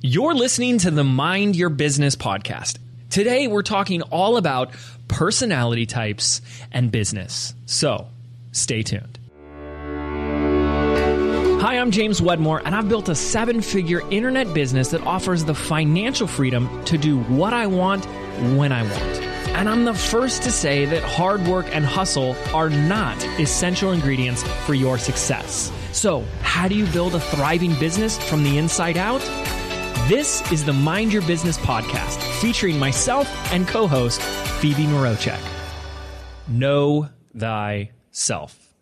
You're listening to the Mind Your Business podcast. Today, we're talking all about personality types and business. So, stay tuned. Hi, I'm James Wedmore, and I've built a 7-figure internet business that offers the financial freedom to do what I want, when I want. And I'm the first to say that hard work and hustle are not essential ingredients for your success. So, how do you build a thriving business from the inside out? This is the Mind Your Business podcast, featuring myself and co-host Phoebe Mroczek. Know thyself.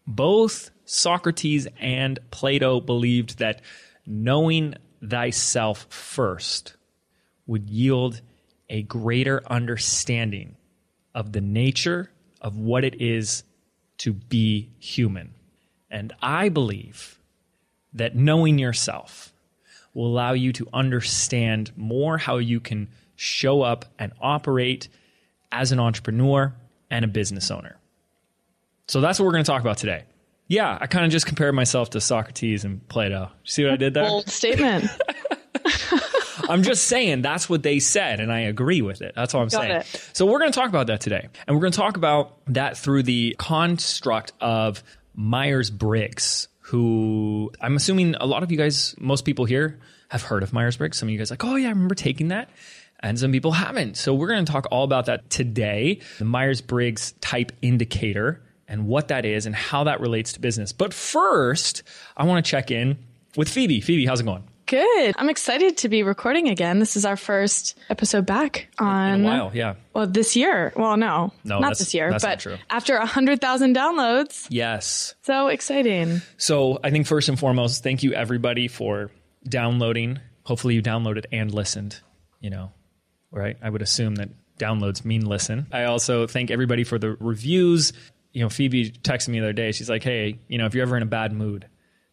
Both Socrates and Plato believed that knowing thyself first would yield a greater understanding of the nature of what it is to be human. And I believe that knowing yourself will allow you to understand more how you can show up and operate as an entrepreneur and a business owner. So that's what we're going to talk about today. Yeah, I kind of just compared myself to Socrates and Plato. See what I did there? Bold statement. I'm just saying that's what they said, and I agree with it. That's all I'm saying. It. So we're going to talk about that today. And we're going to talk about that through the construct of Myers Briggs, who I'm assuming a lot of you guys, most people here have heard of Myers Briggs. Some of you guys are like, oh yeah, I remember taking that. And some people haven't. So we're going to talk all about that today. The Myers Briggs type indicator and what that is and how that relates to business. But first, I want to check in with Phoebe. Phoebe, how's it going? Good. I'm excited to be recording again. This is our first episode back on... In a while, yeah. Well, this year. Well, no not this year, that's but not true. After 100,000 downloads. Yes. So exciting. So I think first and foremost, thank you everybody for downloading. Hopefully you downloaded and listened, right? I would assume that downloads mean listen. I also thank everybody for the reviews. Phoebe texted me the other day. She's like, hey, if you're ever in a bad mood,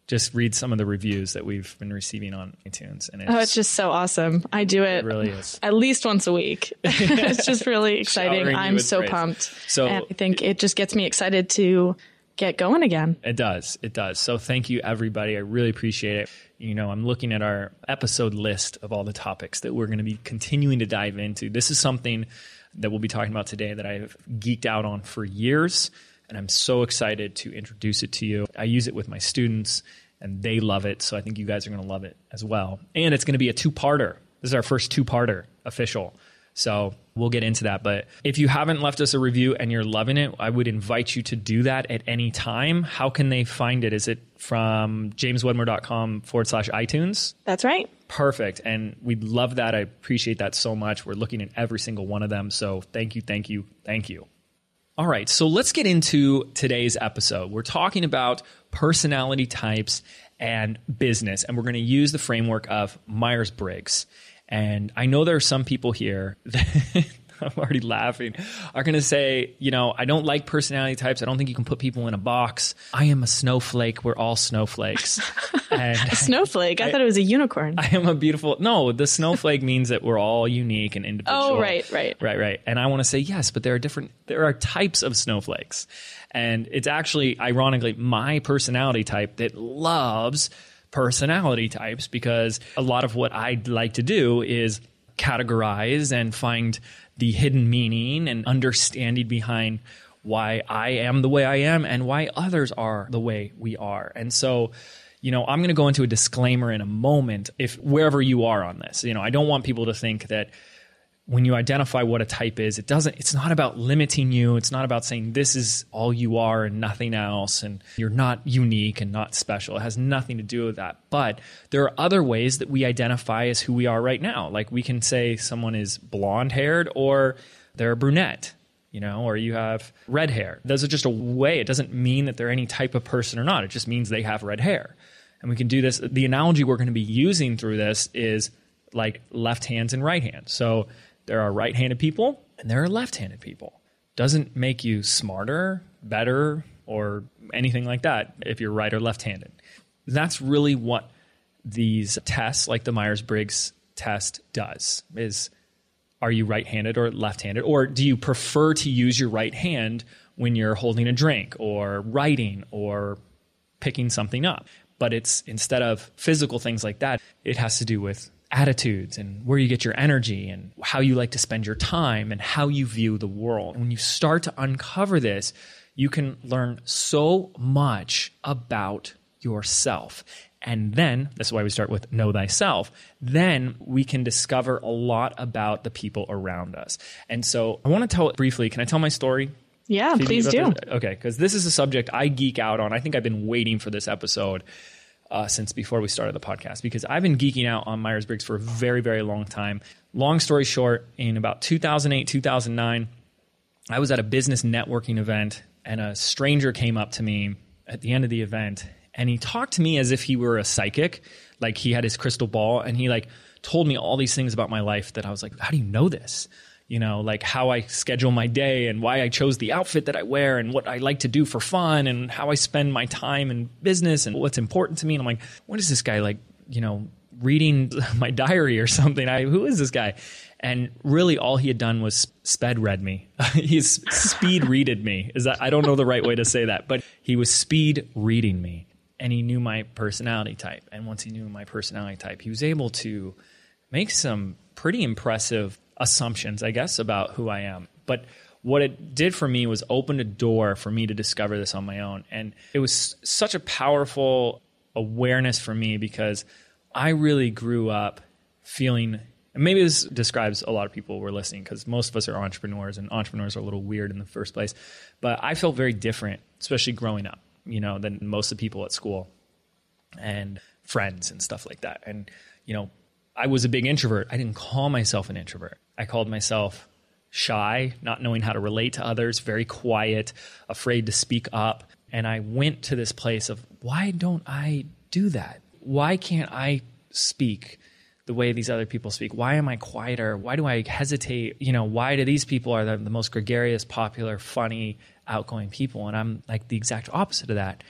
just read some of the reviews that we've been receiving on iTunes. And it's just so awesome. I do it really is. At least once a week. It's just really exciting. I'm so praise. Pumped. And I think it just gets me excited to get going again. It does. So thank you, everybody. I really appreciate it. I'm looking at our episode list of all the topics that we're going to be continuing to dive into. This is something that we'll be talking about today that I've geeked out on for years. And I'm so excited to introduce it to you. I use it with my students, and they love it. So I think you guys are going to love it as well. And it's going to be a two-parter. This is our first two-parter official. So we'll get into that. But if you haven't left us a review and you're loving it, I would invite you to do that at any time. How can they find it? Is it from jameswedmore.com/iTunes? That's right. Perfect. And we'd love that. I appreciate that so much. We're looking at every single one of them. So thank you. All right, so let's get into today's episode. We're talking about personality types and business, and we're going to use the framework of Myers Briggs. And I know there are some people here that I'm already laughing, are going to say, I don't like personality types. I don't think you can put people in a box. I am a snowflake. We're all snowflakes. And a snowflake? I thought it was a unicorn. I am a beautiful... No, the snowflake means that we're all unique and individual. Oh, right. Right. And I want to say yes, but there are types of snowflakes. And it's actually, ironically, my personality type that loves personality types, because a lot of what I'd like to do is categorize and find the hidden meaning and understanding behind why I am the way I am and why others are the way we are. And so, I'm going to go into a disclaimer in a moment if wherever you are on this. I don't want people to think that when you identify what a type is, it's not about limiting you. It's not about saying this is all you are and nothing else, and you're not unique and not special. It has nothing to do with that. But there are other ways that we identify as who we are right now. Like we can say someone is blonde haired or they're a brunette, or you have red hair. Those are just a way. It doesn't mean that they're any type of person or not. It just means they have red hair. And we can do this. The analogy we're going to be using through this is like left hands and right hands. So there are right-handed people and there are left-handed people. Doesn't make you smarter, better, or anything like that if you're right or left-handed. That's really what these tests, like the Myers Briggs test, does, is are you right-handed or left-handed? Or do you prefer to use your right hand when you're holding a drink or writing or picking something up? But it's instead of physical things like that, it has to do with attitudes and where you get your energy and how you like to spend your time and how you view the world. And when you start to uncover this, you can learn so much about yourself. And then, that's why we start with know thyself. Then we can discover a lot about the people around us. And so I want to tell it briefly. Can I tell my story? Yeah, Phoebe, please do. Okay, because this is a subject I geek out on. I think I've been waiting for this episode since before we started the podcast, because I've been geeking out on Myers Briggs for a very, very long time. Long story short, in about 2008, 2009, I was at a business networking event, and a stranger came up to me at the end of the event. And he talked to me as if he were a psychic, like he had his crystal ball, and he like told me all these things about my life that I was like, how do you know this? You know, like how I schedule my day and why I chose the outfit that I wear and what I like to do for fun and how I spend my time in business and what's important to me. And I'm like, what is this guy like, you know, reading my diary or something? Who is this guy? And really all he had done was sped read me. He's speed readed me. I don't know the right way to say that, but he was speed reading me. And he knew my personality type. And once he knew my personality type, he was able to make some pretty impressive assumptions, I guess, about who I am. But what it did for me was open a door for me to discover this on my own. And it was such a powerful awareness for me, because I really grew up feeling, and maybe this describes a lot of people who are listening, because most of us are entrepreneurs, and entrepreneurs are a little weird in the first place. But I felt very different, especially growing up, you know, than most of the people at school and friends and stuff like that. And, you know, I was a big introvert. I didn't call myself an introvert. I called myself shy, not knowing how to relate to others, very quiet, afraid to speak up. And I went to this place of, why don't I do that? Why can't I speak the way these other people speak? Why am I quieter? Why do I hesitate? You know, why do these people are the most gregarious, popular, funny, outgoing people? And I'm like the exact opposite of that.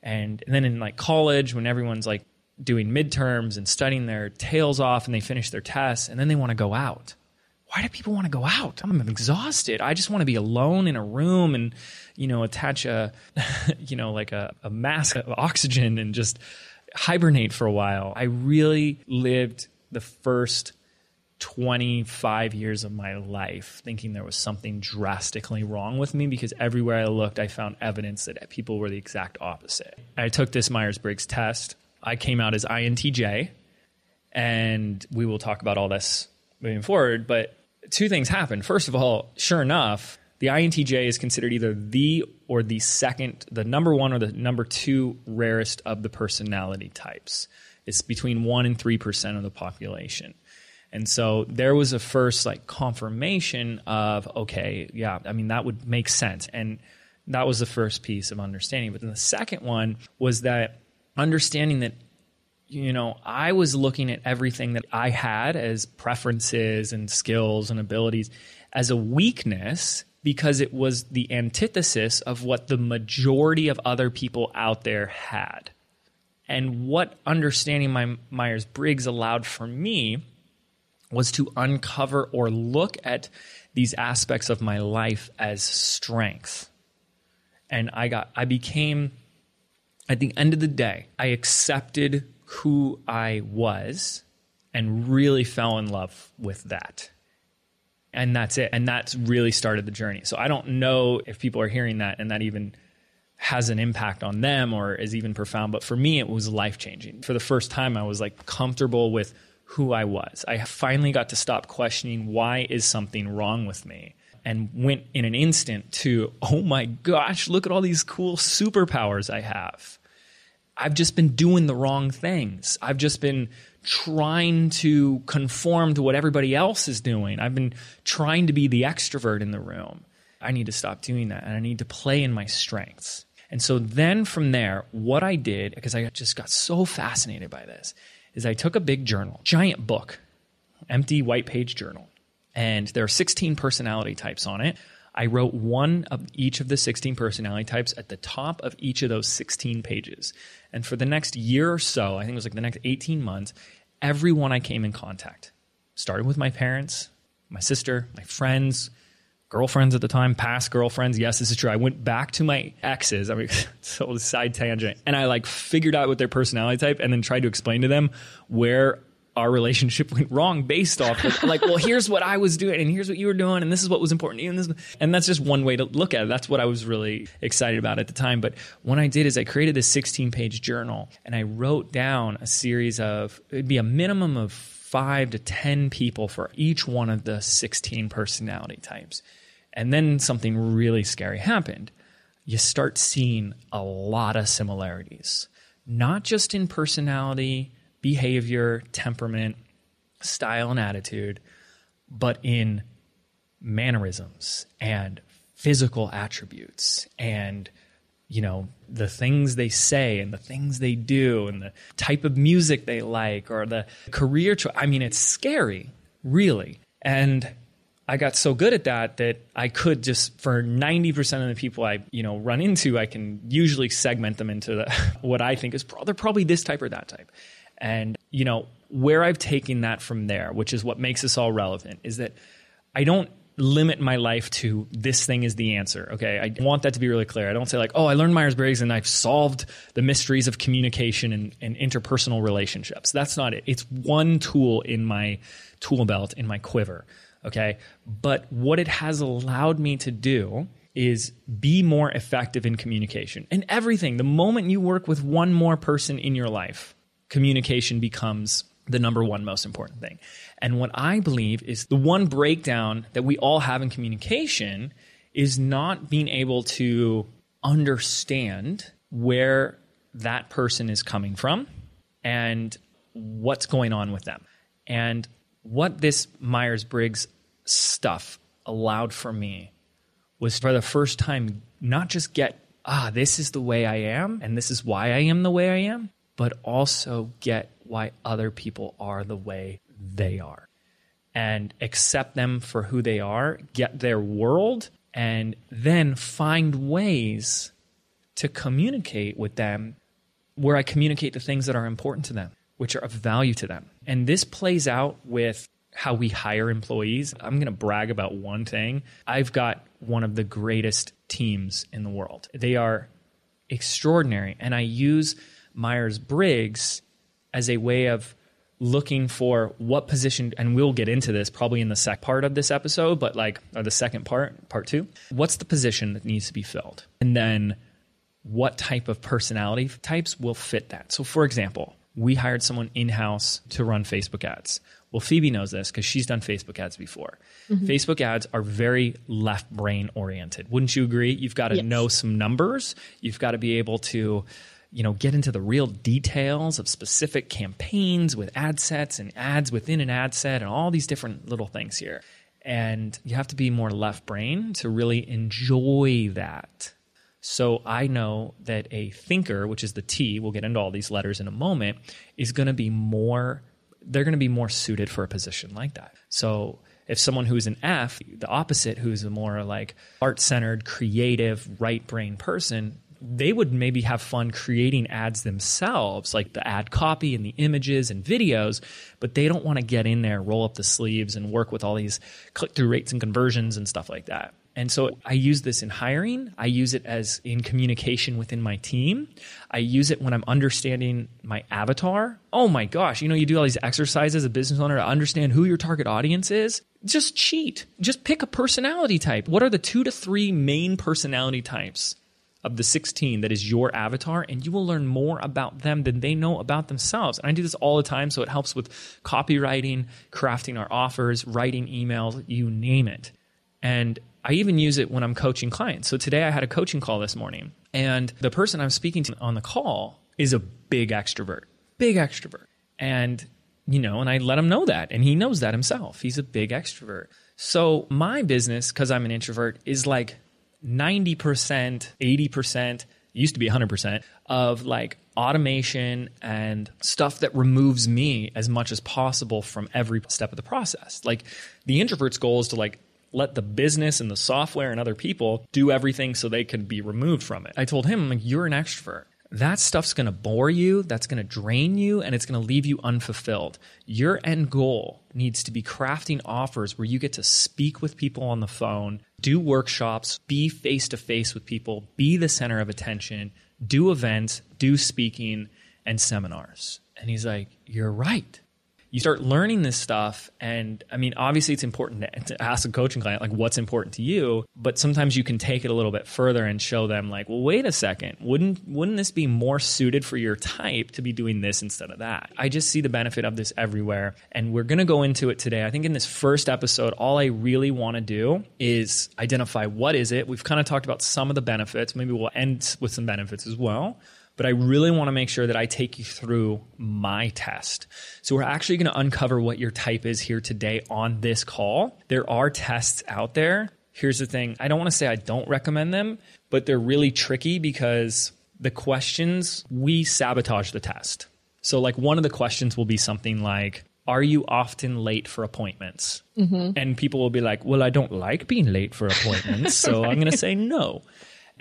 And then in like college, when everyone's like doing midterms and studying their tails off and they finish their tests and then they want to go out. Why do people want to go out? I'm exhausted. I just want to be alone in a room and, you know, attach a, you know, like a mask of oxygen and just hibernate for a while. I really lived the first 25 years of my life thinking there was something drastically wrong with me, because everywhere I looked, I found evidence that people were the exact opposite. I took this Myers Briggs test. I came out as INTJ, and we will talk about all this moving forward. But two things happened. First of all, sure enough, the INTJ is considered either the number one or the number two rarest of the personality types. It's between 1% and 3% of the population. And so there was a first like confirmation of, okay, yeah, I mean, that would make sense. And that was the first piece of understanding. But then the second one was that understanding that, you know, I was looking at everything that I had as preferences and skills and abilities as a weakness, because it was the antithesis of what the majority of other people out there had. And what understanding my Myers-Briggs allowed for me was to uncover or look at these aspects of my life as strength. And I became, at the end of the day, I accepted who I was and really fell in love with that. And that's it. And that's really started the journey. So I don't know if people are hearing that and that even has an impact on them or is even profound. But for me, it was life-changing. For the first time, I was like comfortable with who I was. I finally got to stop questioning, why is something wrong with me? And went in an instant to, oh my gosh, look at all these cool superpowers I have. I've just been doing the wrong things. I've just been trying to conform to what everybody else is doing. I've been trying to be the extrovert in the room. I need to stop doing that, and I need to play in my strengths. And so then from there, what I did, because I just got so fascinated by this, is I took a big journal, giant book, empty white page journal, and there are 16 personality types on it. I wrote one of each of the 16 personality types at the top of each of those 16 pages. And for the next year or so, I think it was like the next 18 months, everyone I came in contact, started with my parents, my sister, my friends, girlfriends at the time, past girlfriends. Yes, this is true. I went back to my exes. I mean, so side tangent. And I like figured out what their personality type and then tried to explain to them where our relationship went wrong based off of like, well, here's what I was doing and here's what you were doing and this is what was important to you. And that's just one way to look at it. That's what I was really excited about at the time. But what I did is I created this 16-page journal and I wrote down a series of, it'd be a minimum of 5 to 10 people for each one of the 16 personality types. And then something really scary happened. You start seeing a lot of similarities, not just in personality, behavior, temperament, style, and attitude, but in mannerisms and physical attributes and, you know, the things they say and the things they do and the type of music they like or the career choice. I mean, it's scary, really. And I got so good at that I could just, for 90% of the people I, you know, run into, I can usually segment them into what I think is they're probably this type or that type. And, you know, where I've taken that from there, which is what makes this all relevant, is that I don't limit my life to this thing is the answer. Okay. I want that to be really clear. I don't say like, oh, I learned Myers Briggs and I've solved the mysteries of communication and interpersonal relationships. That's not it. It's one tool in my tool belt, in my quiver. Okay. But what it has allowed me to do is be more effective in communication and everything. The moment you work with one more person in your life, communication becomes the number one most important thing. And what I believe is the one breakdown that we all have in communication is not being able to understand where that person is coming from and what's going on with them. And what this Myers-Briggs stuff allowed for me was for the first time not just get, this is the way I am and this is why I am the way I am, but also get why other people are the way they are and accept them for who they are, get their world, and then find ways to communicate with them where I communicate the things that are important to them, which are of value to them. And this plays out with how we hire employees. I'm going to brag about one thing. I've got one of the greatest teams in the world. They are extraordinary. And I use Myers-Briggs as a way of looking for what position, and we'll get into this probably in the second part of this episode, but or the second part 2. What's the position that needs to be filled? And then what type of personality types will fit that? So for example, we hired someone in-house to run Facebook ads. Well, Phoebe knows this because she's done Facebook ads before. Mm-hmm. Facebook ads are very left brain oriented. Wouldn't you agree? You've got to know some numbers. You've got to be able to, get into the real details of specific campaigns with ad sets and ads within an ad set and all these different little things here. And you have to be more left brain to really enjoy that. So I know that a thinker, which is the T, we'll get into all these letters in a moment, is going to be more, they're going to be more suited for a position like that. So if someone who's an F, the opposite, who's a more like art-centered, creative, right-brain person, they would maybe have fun creating ads themselves, like the ad copy and the images and videos, but they don't want to get in there, roll up the sleeves and work with all these click-through rates and conversions and stuff like that. And so I use this in hiring. I use it as in communication within my team. I use it when I'm understanding my avatar. Oh my gosh, you do all these exercises as a business owner to understand who your target audience is. Just cheat. Just pick a personality type. What are the 2 to 3 main personality types of the 16 that is your avatar, and you will learn more about them than they know about themselves. And I do this all the time, so it helps with copywriting, crafting our offers, writing emails, you name it. And I even use it when I'm coaching clients. So today I had a coaching call this morning, and the person I'm speaking to on the call is a big extrovert. And, and I let him know that, and he knows that himself. He's a big extrovert. So my business, because I'm an introvert, is like 90%, 80%, used to be 100% of like automation and stuff that removes me as much as possible from every step of the process. Like the introvert's goal is to like let the business and the software and other people do everything so they can be removed from it. I told him, like, you're an extrovert. That stuff's going to bore you, that's going to drain you, and it's going to leave you unfulfilled. Your end goal needs to be crafting offers where you get to speak with people on the phone, do workshops, be face-to-face with people, be the center of attention, do events, do speaking, and seminars. And he's like, you're right. you start learning this stuff. And I mean, obviously it's important to ask a coaching client, like, what's important to you? But sometimes you can take it a little bit further and show them like, well, wait a second, wouldn't this be more suited for your type to be doing this instead of that? I just see the benefit of this everywhere. And we're going to go into it today. I think in this first episode, all I really want to do is identify what is it. We've kind of talked about some of the benefits. Maybe we'll end with some benefits as well. But I really want to make sure that I take you through my test. So we're actually going to uncover what your type is here today on this call. There are tests out there. Here's the thing. I don't want to say I don't recommend them, but they're really tricky because the questions, we sabotage the test. So like one of the questions will be something like, are you often late for appointments? Mm-hmm. And people will be like, well, I don't like being late for appointments, so I'm going to say no.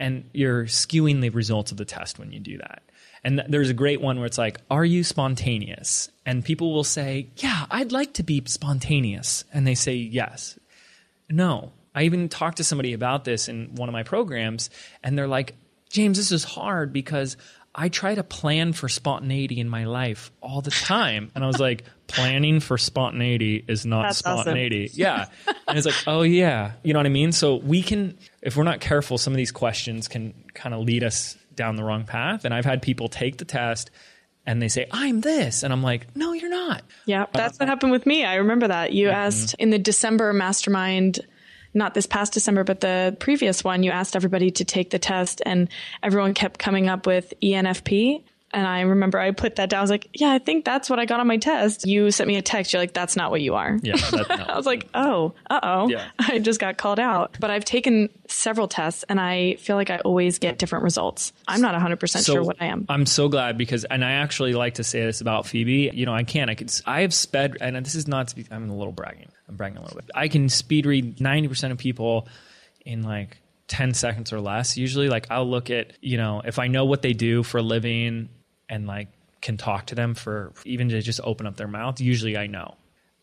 And you're skewing the results of the test when you do that. And there's a great one where it's like, are you spontaneous? And people will say, yeah, I'd like to be spontaneous. And they say yes. No. I even talked to somebody about this in one of my programs, and they're like, James, this is hard because I try to plan for spontaneity in my life all the time. And I was like, planning for spontaneity is not That's spontaneity. Awesome. Yeah. And it's like, oh yeah. You know what I mean? So we can, if we're not careful, some of these questions can kind of lead us down the wrong path. And I've had people take the test and they say, I'm this. And I'm like, no, you're not. Yeah. That's what happened with me. I remember that. You asked in the December mastermind, not this past December, but the previous one, you asked everybody to take the test and everyone kept coming up with ENFP. And I remember I put that down. I was like, yeah, I think that's what I got on my test. You sent me a text. You're like, that's not what you are. Yeah, no. I was like, oh, yeah. I just got called out. But I've taken several tests and I feel like I always get different results. I'm not 100% sure what I am. I'm so glad because, and I actually like to say this about Phoebe, you know, I have sped, and this is not to be, I'm a little bragging. I'm bragging a little bit. I can speed read 90% of people in like 10 seconds or less. Usually like I'll look at, you know, if I know what they do for a living and like can talk to them for even to just open up their mouth, usually I know.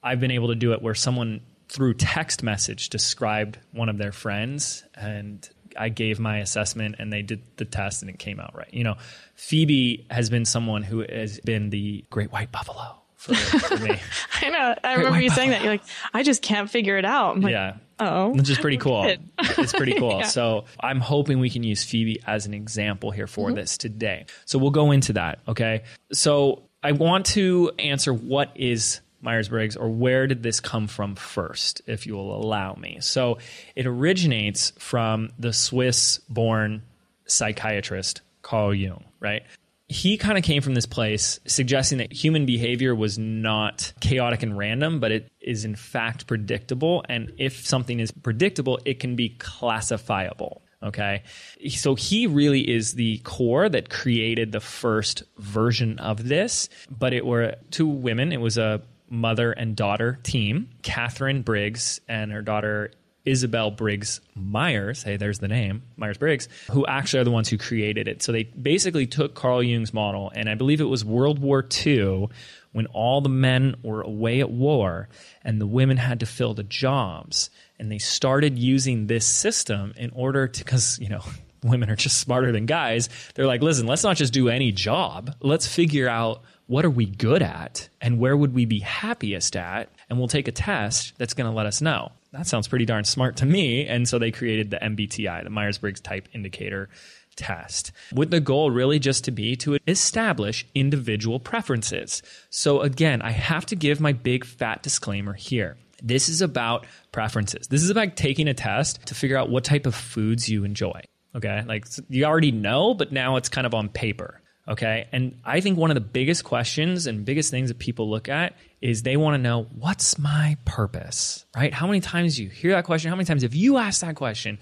I've been able to do it where someone through text message described one of their friends and I gave my assessment and they did the test and it came out right. You know, Phoebe has been someone who has been the great white buffalo for me. I know. I remember you saying that. You're like, I just can't figure it out. I'm like, yeah. Oh, which is pretty cool. It's pretty cool. Yeah. So I'm hoping we can use Phoebe as an example here for this today. So we'll go into that. Okay. So I want to answer what is Myers Briggs or where did this come from first, if you will allow me. So it originates from the Swiss-born psychiatrist Carl Jung, right? He kind of came from this place suggesting that human behavior was not chaotic and random, but it is in fact predictable. And if something is predictable, it can be classifiable. Okay. So he really is the core that created the first version of this, but it were two women. It was a mother and daughter team, Catherine Briggs and her daughter Isabel Briggs Myers, hey, there's the name, Myers Briggs, who actually are the ones who created it. So they basically took Carl Jung's model, and I believe it was World War II when all the men were away at war and the women had to fill the jobs. And they started using this system in order to, because, you know, women are just smarter than guys. They're like, listen, let's not just do any job. Let's figure out what are we good at and where would we be happiest at? And we'll take a test that's going to let us know. That sounds pretty darn smart to me. And so they created the MBTI, the Myers-Briggs Type Indicator Test, with the goal really just to be to establish individual preferences. So again, I have to give my big fat disclaimer here. This is about preferences. This is about taking a test to figure out what type of foods you enjoy. Okay. Like you already know, but now it's kind of on paper. Okay. And I think one of the biggest questions and biggest things that people look at is they want to know, what's my purpose, right? How many times do you hear that question? How many times have you asked that question?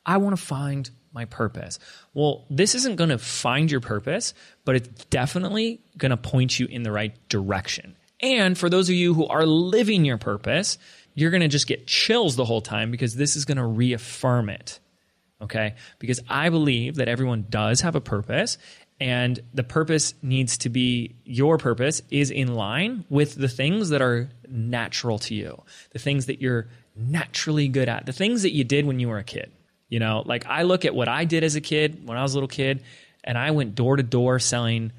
I want to find my purpose. Well, this isn't going to find your purpose, but it's definitely going to point you in the right direction. And for those of you who are living your purpose, you're going to just get chills the whole time because this is going to reaffirm it. Okay. Because I believe that everyone does have a purpose. And the purpose needs to be, your purpose is in line with the things that are natural to you, the things that you're naturally good at, the things that you did when you were a kid. You know, like I look at what I did as a kid, when I was a little kid, and I went door to door selling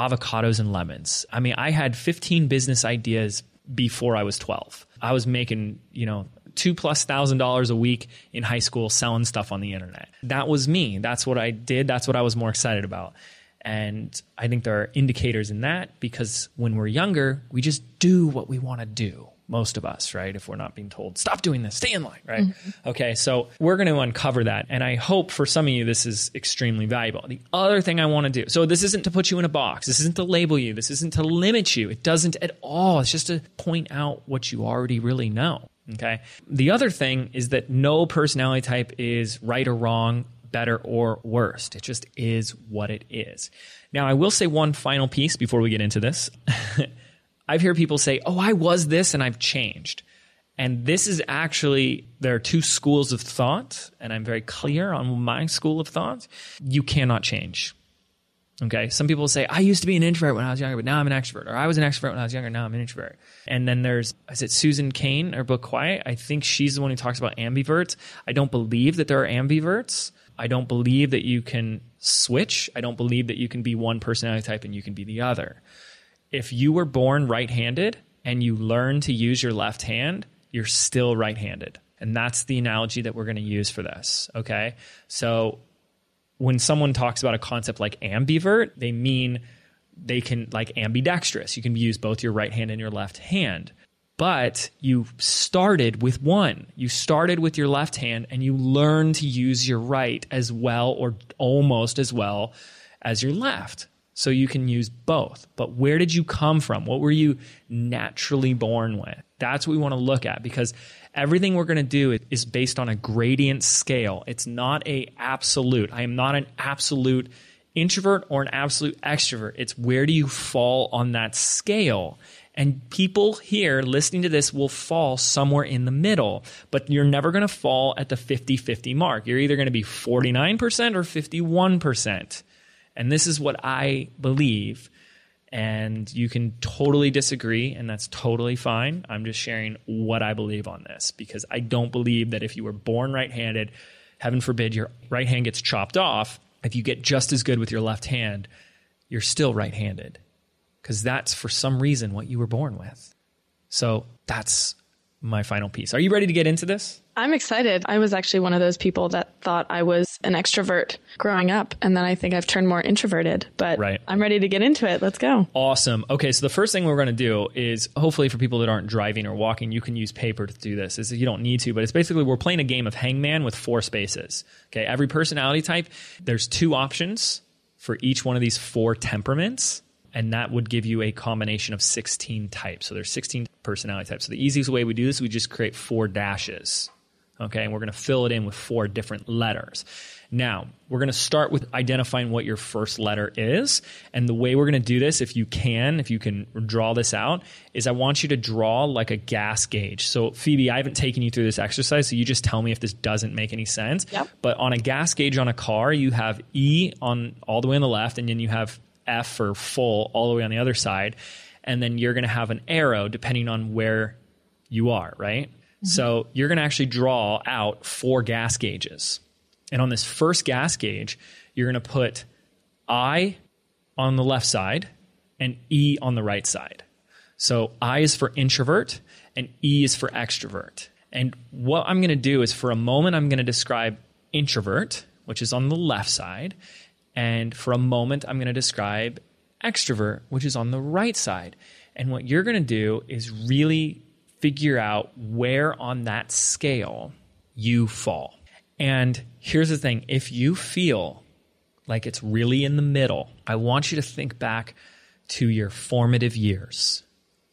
avocados and lemons. I mean, I had 15 business ideas before I was 12. I was making, $2,000+ a week in high school selling stuff on the internet. That was me. That's what I did. That's what I was more excited about. And I think there are indicators in that because when we're younger, we just do what we want to do. Most of us, right? If we're not being told, stop doing this, stay in line, right? Mm-hmm. Okay, so we're going to uncover that. And I hope for some of you, this is extremely valuable. The other thing I want to do, so this isn't to put you in a box. This isn't to label you. This isn't to limit you. It doesn't at all. It's just to point out what you already really know, okay? The other thing is that no personality type is right or wrong, better or worse. It just is what it is. Now, I will say one final piece before we get into this. I've heard people say, oh, I was this and I've changed. And this is actually, there are two schools of thought, and I'm very clear on my school of thought. You cannot change. Okay? Some people say, I used to be an introvert when I was younger, but now I'm an extrovert. Or I was an extrovert when I was younger, now I'm an introvert. And then there's, is it Susan Cain, her book Quiet? I think she's the one who talks about ambiverts. I don't believe that there are ambiverts. I don't believe that you can switch. I don't believe that you can be one personality type and you can be the other. If you were born right-handed and you learn to use your left hand, you're still right-handed. And that's the analogy that we're going to use for this, okay? So when someone talks about a concept like ambivert, they mean they can, like ambidextrous. You can use both your right hand and your left hand. But you started with one. You started with your left hand and you learned to use your right as well or almost as well as your left. So you can use both. But where did you come from? What were you naturally born with? That's what we want to look at because everything we're going to do is based on a gradient scale. It's not an absolute. I am not an absolute introvert or an absolute extrovert. It's where do you fall on that scale? And people here listening to this will fall somewhere in the middle, but you're never going to fall at the 50-50 mark. You're either going to be 49% or 51%. And this is what I believe, and you can totally disagree, and that's totally fine. I'm just sharing what I believe on this because I don't believe that if you were born right-handed, heaven forbid your right hand gets chopped off, if you get just as good with your left hand, you're still right-handed because that's for some reason what you were born with. So that's my final piece. Are you ready to get into this? I'm excited. I was actually one of those people that thought I was an extrovert growing up, and then I think I've turned more introverted, but right. I'm ready to get into it. Let's go. Awesome. Okay, so the first thing we're going to do is, hopefully for people that aren't driving or walking, you can use paper to do this. You don't need to, but it's basically we're playing a game of hangman with 4 spaces. Okay, every personality type, there's 2 options for each one of these 4 temperaments. And that would give you a combination of 16 types. So there's 16 personality types. So the easiest way we do this, we just create 4 dashes. Okay, and we're going to fill it in with 4 different letters. Now, we're going to start with identifying what your first letter is. And the way we're going to do this, if you can draw this out, is I want you to draw like a gas gauge. So Phoebe, I haven't taken you through this exercise, so you just tell me if this doesn't make any sense. Yep. But on a gas gauge on a car, you have E on all the way on the left, and then you have F or full all the way on the other side. And then you're going to have an arrow depending on where you are, right? Mm-hmm. So you're going to actually draw out 4 gas gauges. And on this first gas gauge, you're going to put I on the left side and E on the right side. So I is for introvert and E is for extrovert. And what I'm going to do is for a moment, I'm going to describe introvert, which is on the left side. And for a moment, I'm going to describe extrovert, which is on the right side. And what you're going to do is really figure out where on that scale you fall. And here's the thing. If you feel like it's really in the middle, I want you to think back to your formative years,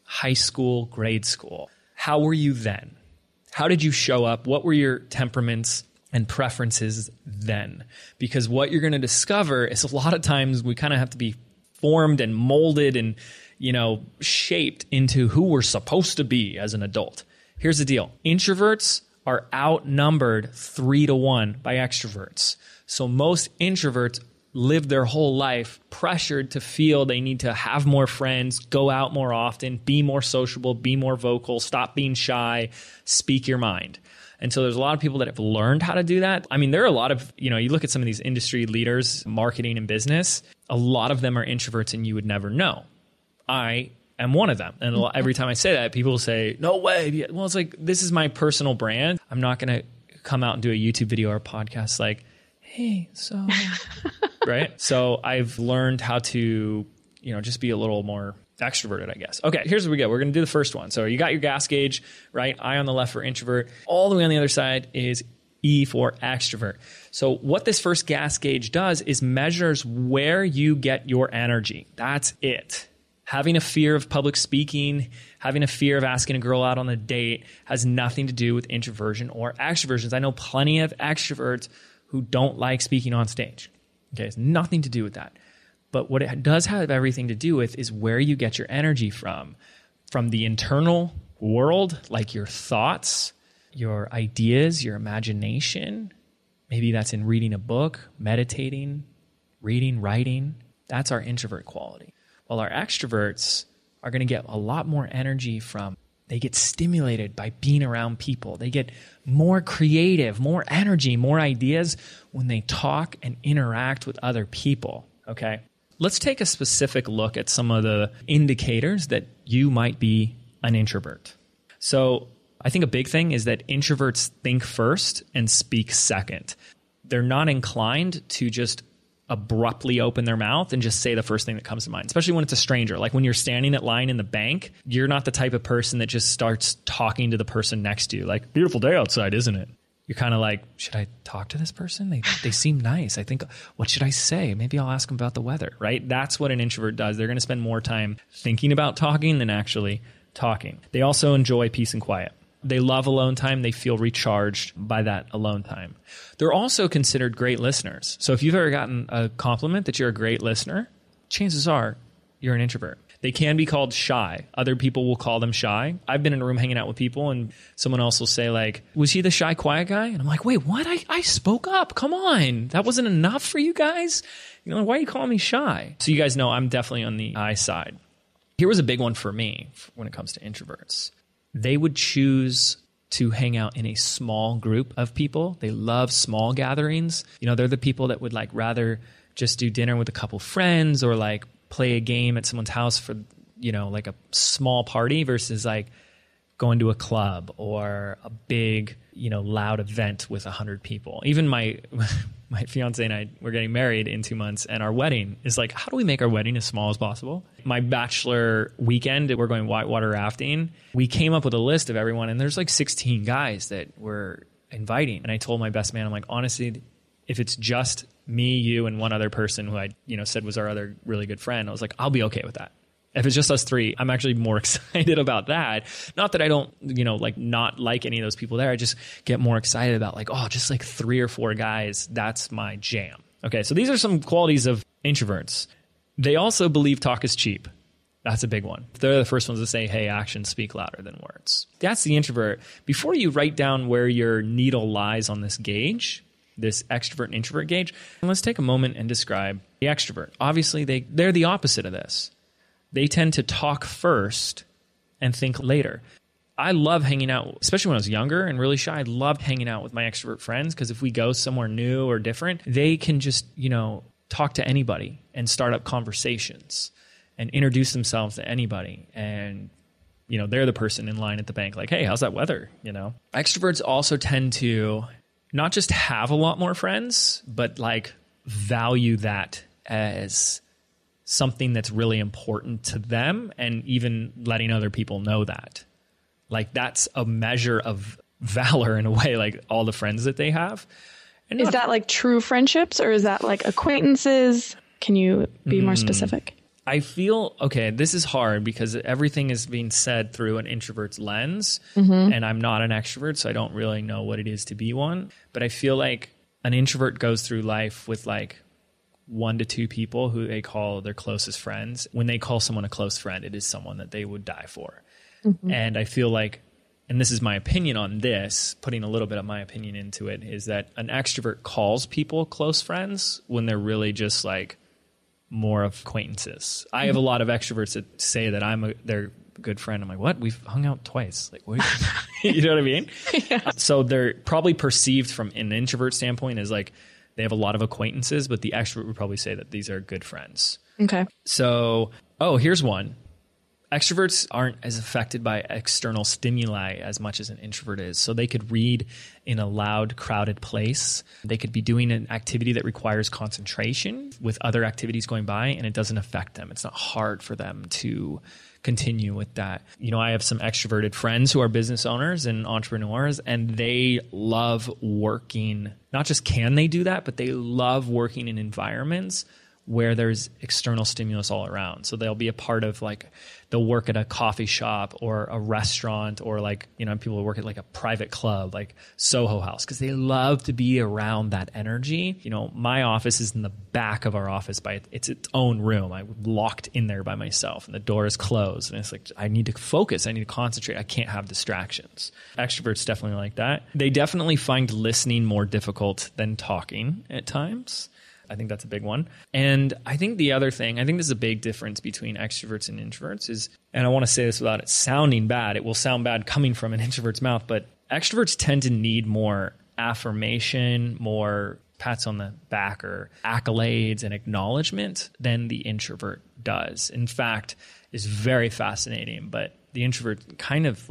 high school, grade school. How were you then? How did you show up? What were your temperaments and preferences then? Because what you're going to discover is a lot of times we kind of have to be formed and molded and, shaped into who we're supposed to be as an adult. Here's the deal. Introverts are outnumbered 3-1 by extroverts. So most introverts live their whole life pressured to feel they need to have more friends, go out more often, be more sociable, be more vocal, stop being shy, speak your mind. And so there's a lot of people that have learned how to do that. I mean, there are a lot of, you look at some of these industry leaders, marketing and business. A lot of them are introverts and you would never know. I am one of them. And every time I say that, people say, no way. Well, it's like, this is my personal brand. I'm not going to come out and do a YouTube video or podcast like, hey, so, right? So I've learned how to, just be a little more extroverted, I guess. Okay, here's what we get. We're going to do the first one. So you got your gas gauge, right? I on the left for introvert. All the way on the other side is E for extrovert. So what this first gas gauge does is measures where you get your energy. That's it. Having a fear of public speaking, having a fear of asking a girl out on a date has nothing to do with introversion or extroversions. I know plenty of extroverts who don't like speaking on stage. Okay, it's nothing to do with that. But what it does have everything to do with is where you get your energy from the internal world, like your thoughts, your ideas, your imagination. Maybe that's in reading a book, meditating, reading, writing. That's our introvert quality. While our extroverts are going to get a lot more energy they get stimulated by being around people. They get more creative, more energy, more ideas when they talk and interact with other people, okay? Let's take a specific look at some of the indicators that you might be an introvert. So I think a big thing is that introverts think first and speak second. They're not inclined to just abruptly open their mouth and just say the first thing that comes to mind, especially when it's a stranger. Like when you're standing at line in the bank, you're not the type of person that just starts talking to the person next to you. Like, beautiful day outside, isn't it? You're kind of like, should I talk to this person? They seem nice. I think, what should I say? Maybe I'll ask them about the weather, right? That's what an introvert does. They're going to spend more time thinking about talking than actually talking. They also enjoy peace and quiet. They love alone time. They feel recharged by that alone time. They're also considered great listeners. So if you've ever gotten a compliment that you're a great listener, chances are you're an introvert. They can be called shy. Other people will call them shy. I've been in a room hanging out with people and someone else will say like, was he the shy, quiet guy? And I'm like, wait, what? I spoke up. Come on. That wasn't enough for you guys? Why are you calling me shy? So you guys know I'm definitely on the I side. Here was a big one for me when it comes to introverts. They would choose to hang out in a small group of people. They love small gatherings. They're the people that would like rather just do dinner with a couple friends or like play a game at someone's house for, like a small party versus like going to a club or a big, loud event with 100 people. Even my fiance and I, we're getting married in 2 months and our wedding is like, how do we make our wedding as small as possible? My bachelor weekend, we're going whitewater rafting. We came up with a list of everyone and there's like 16 guys that we're inviting. And I told my best man, I'm like, honestly, if it's just me, you, and one other person who I, said was our other really good friend, I was like, I'll be okay with that. If it's just us three, I'm actually more excited about that. Not that I don't, not like any of those people there. I just get more excited about like, just like 3 or 4 guys. That's my jam. Okay, so these are some qualities of introverts. They also believe talk is cheap. That's a big one. They're the first ones to say, hey, actions speak louder than words. That's the introvert. Before you write down where your needle lies on this gauge, this extrovert and introvert gauge, let's take a moment and describe the extrovert. Obviously, they're the opposite of this. They tend to talk first and think later. I love hanging out, especially when I was younger and really shy. I loved hanging out with my extrovert friends because if we go somewhere new or different, they can just, talk to anybody and start up conversations and introduce themselves to anybody. And, they're the person in line at the bank like, hey, how's that weather? Extroverts also tend to not just have a lot more friends, but like value that as something that's really important to them and even letting other people know that. Like that's a measure of valor in a way, like all the friends that they have. And is that like true friendships or is that like acquaintances? Can you be more specific? I feel, okay, this is hard because everything is being said through an introvert's lens and I'm not an extrovert, so I don't really know what it is to be one. But I feel like an introvert goes through life with like 1 to 2 people who they call their closest friends. When they call someone a close friend, it is someone that they would die for. And I feel like, and this is my opinion on this, putting a little bit of my opinion into it, is that an extrovert calls people close friends when they're really just like more of acquaintances. I have a lot of extroverts that say that their good friend. I'm like, what? We've hung out twice. Like, what? You know what I mean? Yeah. So they're probably perceived from an introvert standpoint as like They have a lot of acquaintances, but the extrovert would probably say that these are good friends. Okay. So, here's one. Extroverts aren't as affected by external stimuli as much as an introvert is. So they could read in a loud, crowded place. They could be doing an activity that requires concentration with other activities going by, and it doesn't affect them. It's not hard for them to continue with that. You know, I have some extroverted friends who are business owners and entrepreneurs, and they love working. Not just can they do that, but they love working in environments where there's external stimulus all around. So they'll be a part of they'll work at a coffee shop or a restaurant, or people will work at a private club, like Soho House, because they love to be around that energy. You know, my office is in the back of our office it's its own room. I'm locked in there by myself and the door is closed. And it's like, I need to focus. I need to concentrate. I can't have distractions. Extroverts definitely like that. They definitely find listening more difficult than talking at times. I think that's a big one. And I think the other thing, I think there's a big difference between extroverts and introverts is, and I want to say this without it sounding bad, it will sound bad coming from an introvert's mouth, but extroverts tend to need more affirmation, more pats on the back or accolades and acknowledgement than the introvert does. In fact, it's very fascinating, but the introvert kind of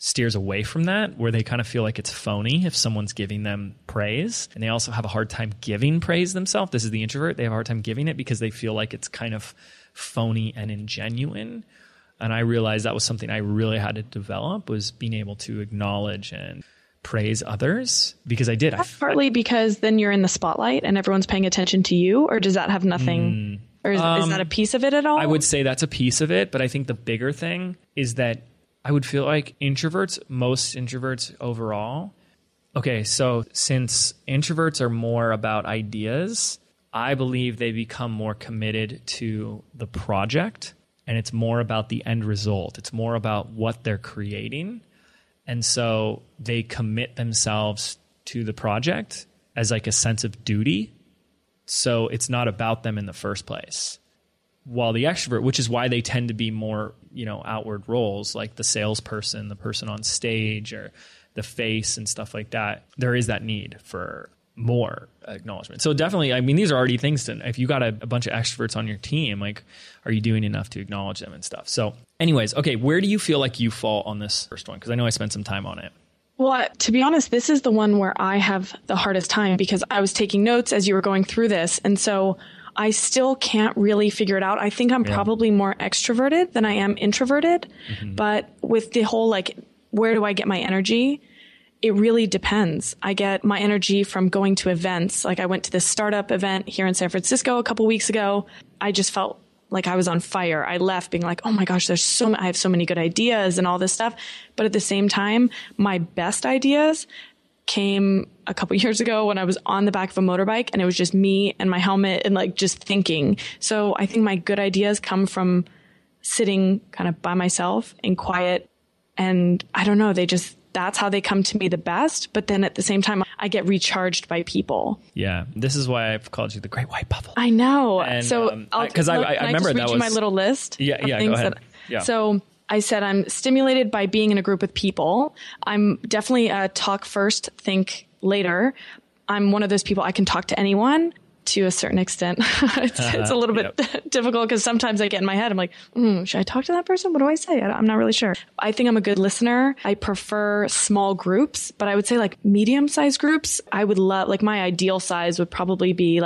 steers away from that, where they kind of feel like it's phony if someone's giving them praise. And they also have a hard time giving praise themselves. This is the introvert. They have a hard time giving it because they feel like it's kind of phony and ingenuine. And I realized that was something I really had to develop, was being able to acknowledge and praise others, because I did. Partly because then you're in the spotlight and everyone's paying attention to you, or does that have nothing, or is that a piece of it at all? I would say that's a piece of it, but I think the bigger thing is that I would feel like most introverts overall. Okay, so since introverts are more about ideas, I believe they become more committed to the project, and it's more about the end result. It's more about what they're creating. And so they commit themselves to the project as a sense of duty. So it's not about them in the first place. While the extrovert, which is why they tend to be more, outward roles, like the salesperson, the person on stage, or the face and stuff like that, there is that need for more acknowledgement. So definitely, these are already things if you got a bunch of extroverts on your team, are you doing enough to acknowledge them and stuff? So anyways, okay, where do you feel like you fall on this first one? Because I know I spent some time on it. Well, to be honest, this is the one where I have the hardest time, because I was taking notes as you were going through this. And so I still can't really figure it out. I think I'm probably more extroverted than I am introverted. Mm-hmm. But with the whole, where do I get my energy? It really depends. I get my energy from going to events. I went to this startup event here in San Francisco a couple weeks ago. I just felt like I was on fire. I left being like, oh my gosh, I have so many good ideas and all this stuff. But at the same time, my best ideas came a couple years ago when I was on the back of a motorbike and it was just me and my helmet and just thinking. So I think my good ideas come from sitting kind of by myself in quiet. And I don't know, that's how they come to me the best. But then at the same time, I get recharged by people. Yeah. This is why I've called you the Great White Bubble. I know. And, so because I remember that was my little list. Yeah. Go ahead. So I said I'm stimulated by being in a group with people. I'm definitely a talk first, think later. I'm one of those people, I can talk to anyone to a certain extent. It's a little bit difficult because sometimes I get in my head, I'm like, should I talk to that person? What do I say? I'm not really sure. I think I'm a good listener. I prefer small groups, but I would say medium-sized groups. I would love, my ideal size would probably be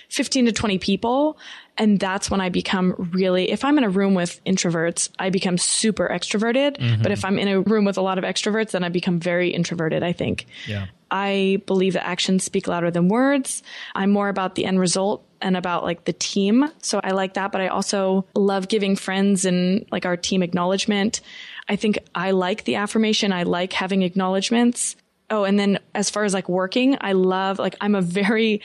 15 to 20 people. And that's when I become really, if I'm in a room with introverts, I become super extroverted. Mm-hmm. But if I'm in a room with a lot of extroverts, then I become very introverted, I think. Yeah. I believe that actions speak louder than words. I'm more about the end result and about the team. So I like that. But I also love giving friends and our team acknowledgement. I think I like the affirmation. I like having acknowledgements. Oh, and then as far as working, I love, I'm a very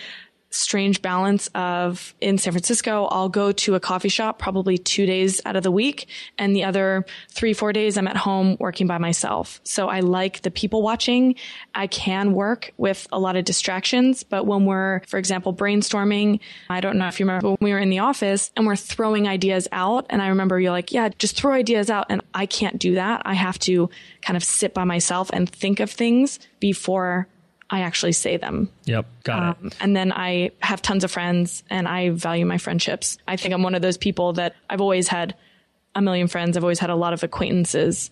strange balance of, in San Francisco, I'll go to a coffee shop probably 2 days out of the week. And the other 3-4 days I'm at home working by myself. So I like the people watching. I can work with a lot of distractions, but when we're, for example, brainstorming, I don't know if you remember when we were in the office and we're throwing ideas out. And I remember you're like, yeah, just throw ideas out. And I can't do that. I have to kind of sit by myself and think of things before I actually say them. Yep. Got it. And then I have tons of friends and I value my friendships. I think I'm one of those people that I've always had a million friends. I've always had a lot of acquaintances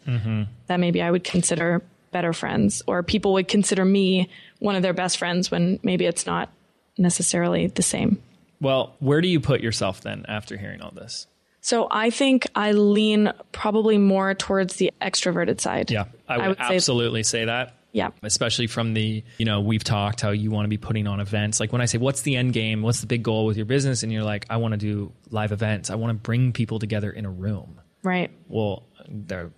that maybe I would consider better friends, or people would consider me one of their best friends when maybe it's not necessarily the same. Well, where do you put yourself then after hearing all this? So I think I lean probably more towards the extroverted side. Yeah, I would absolutely say that. Yeah. Especially from the, we've talked how you want to be putting on events. Like when I say, what's the end game? What's the big goal with your business? And you're like, I want to do live events. I want to bring people together in a room. Right. Well, they're,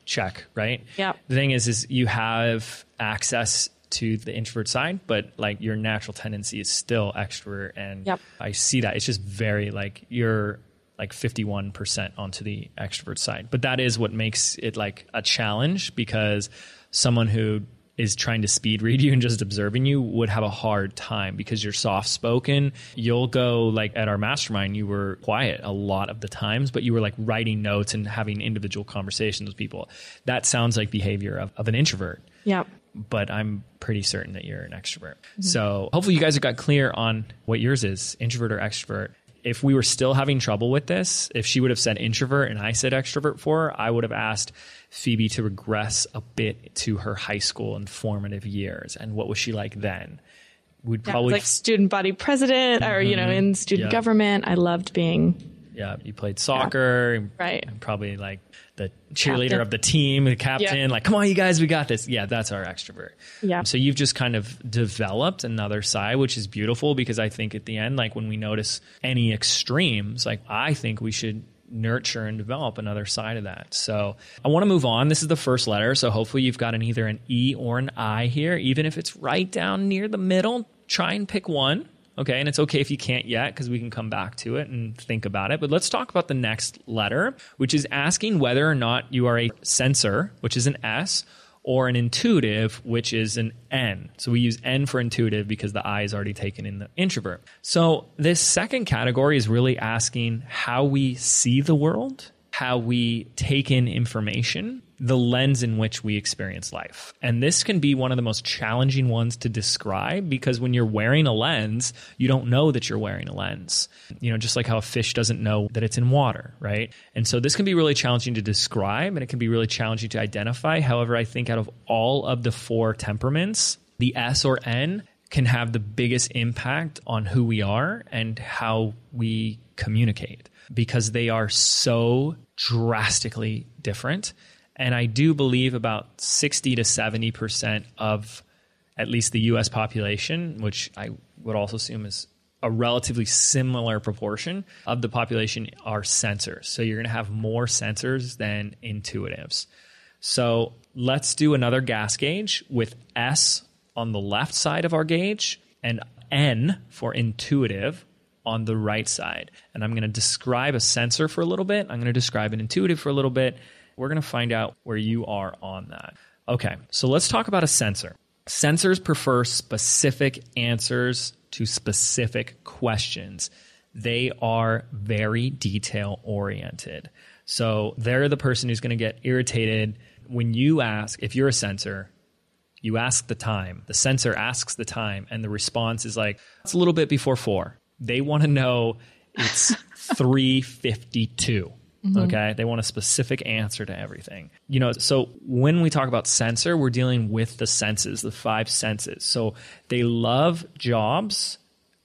check, right? Yeah. The thing is you have access to the introvert side, but like your natural tendency is still extrovert. And I see that. It's just very like you're like 51% onto the extrovert side. But that is what makes it like a challenge, because someone who is trying to speed read you and just observing you would have a hard time, because you're soft spoken. You'll go like at our mastermind, you were quiet a lot of the times, but you were like writing notes and having individual conversations with people. That sounds like behavior of an introvert. Yeah. But I'm pretty certain that you're an extrovert. So hopefully you guys have got clear on what yours is, introvert or extrovert. If we were still having trouble with this, if she would have said introvert and I said extrovert for her, I would have asked Phoebe to regress a bit to her high school and formative years. And what was she like then? We'd probably like student body president or, in student government. I loved being. Yeah. You played soccer. Right. And probably like the cheerleader of the team, the captain, like, come on, you guys, we got this. Yeah. That's our extrovert. Yeah. So you've just kind of developed another side, which is beautiful, because I think at the end, like when we notice any extremes, like I think we should nurture and develop another side of that. So I want to move on. This is the first letter. So hopefully you've got either an E or an I here, even if it's right down near the middle, try and pick one. Okay. And it's okay if you can't yet, because we can come back to it and think about it. But let's talk about the next letter, which is asking whether or not you are a sensor, which is an S, or an intuitive, which is an N. So we use N for intuitive because the I is already taken in the introvert. So this second category is really asking how we see the world, how we take in information, the lens in which we experience life. And this can be one of the most challenging ones to describe, because when you're wearing a lens, you don't know that you're wearing a lens. Just like how a fish doesn't know that it's in water, right? And so this can be really challenging to describe, and it can be really challenging to identify. However, I think out of all of the 4 temperaments, the S or N can have the biggest impact on who we are and how we communicate, because they are so drastically different. And I do believe about 60 to 70% of at least the US population, which I would also assume is a relatively similar proportion of the population, are sensors. So you're going to have more sensors than intuitives. So let's do another gas gauge with S on the left side of our gauge and N for intuitive on the right side. And I'm going to describe a sensor for a little bit. I'm going to describe an intuitive for a little bit. We're going to find out where you are on that. Okay, so let's talk about a sensor. Sensors prefer specific answers to specific questions. They are very detail-oriented. So they're the person who's going to get irritated when you ask, if you're a sensor, you ask the time. The sensor asks the time, and the response is like, it's a little bit before 4. They want to know it's 3:52. Okay. They want a specific answer to everything. So when we talk about sensor, we're dealing with the senses, the 5 senses. So they love jobs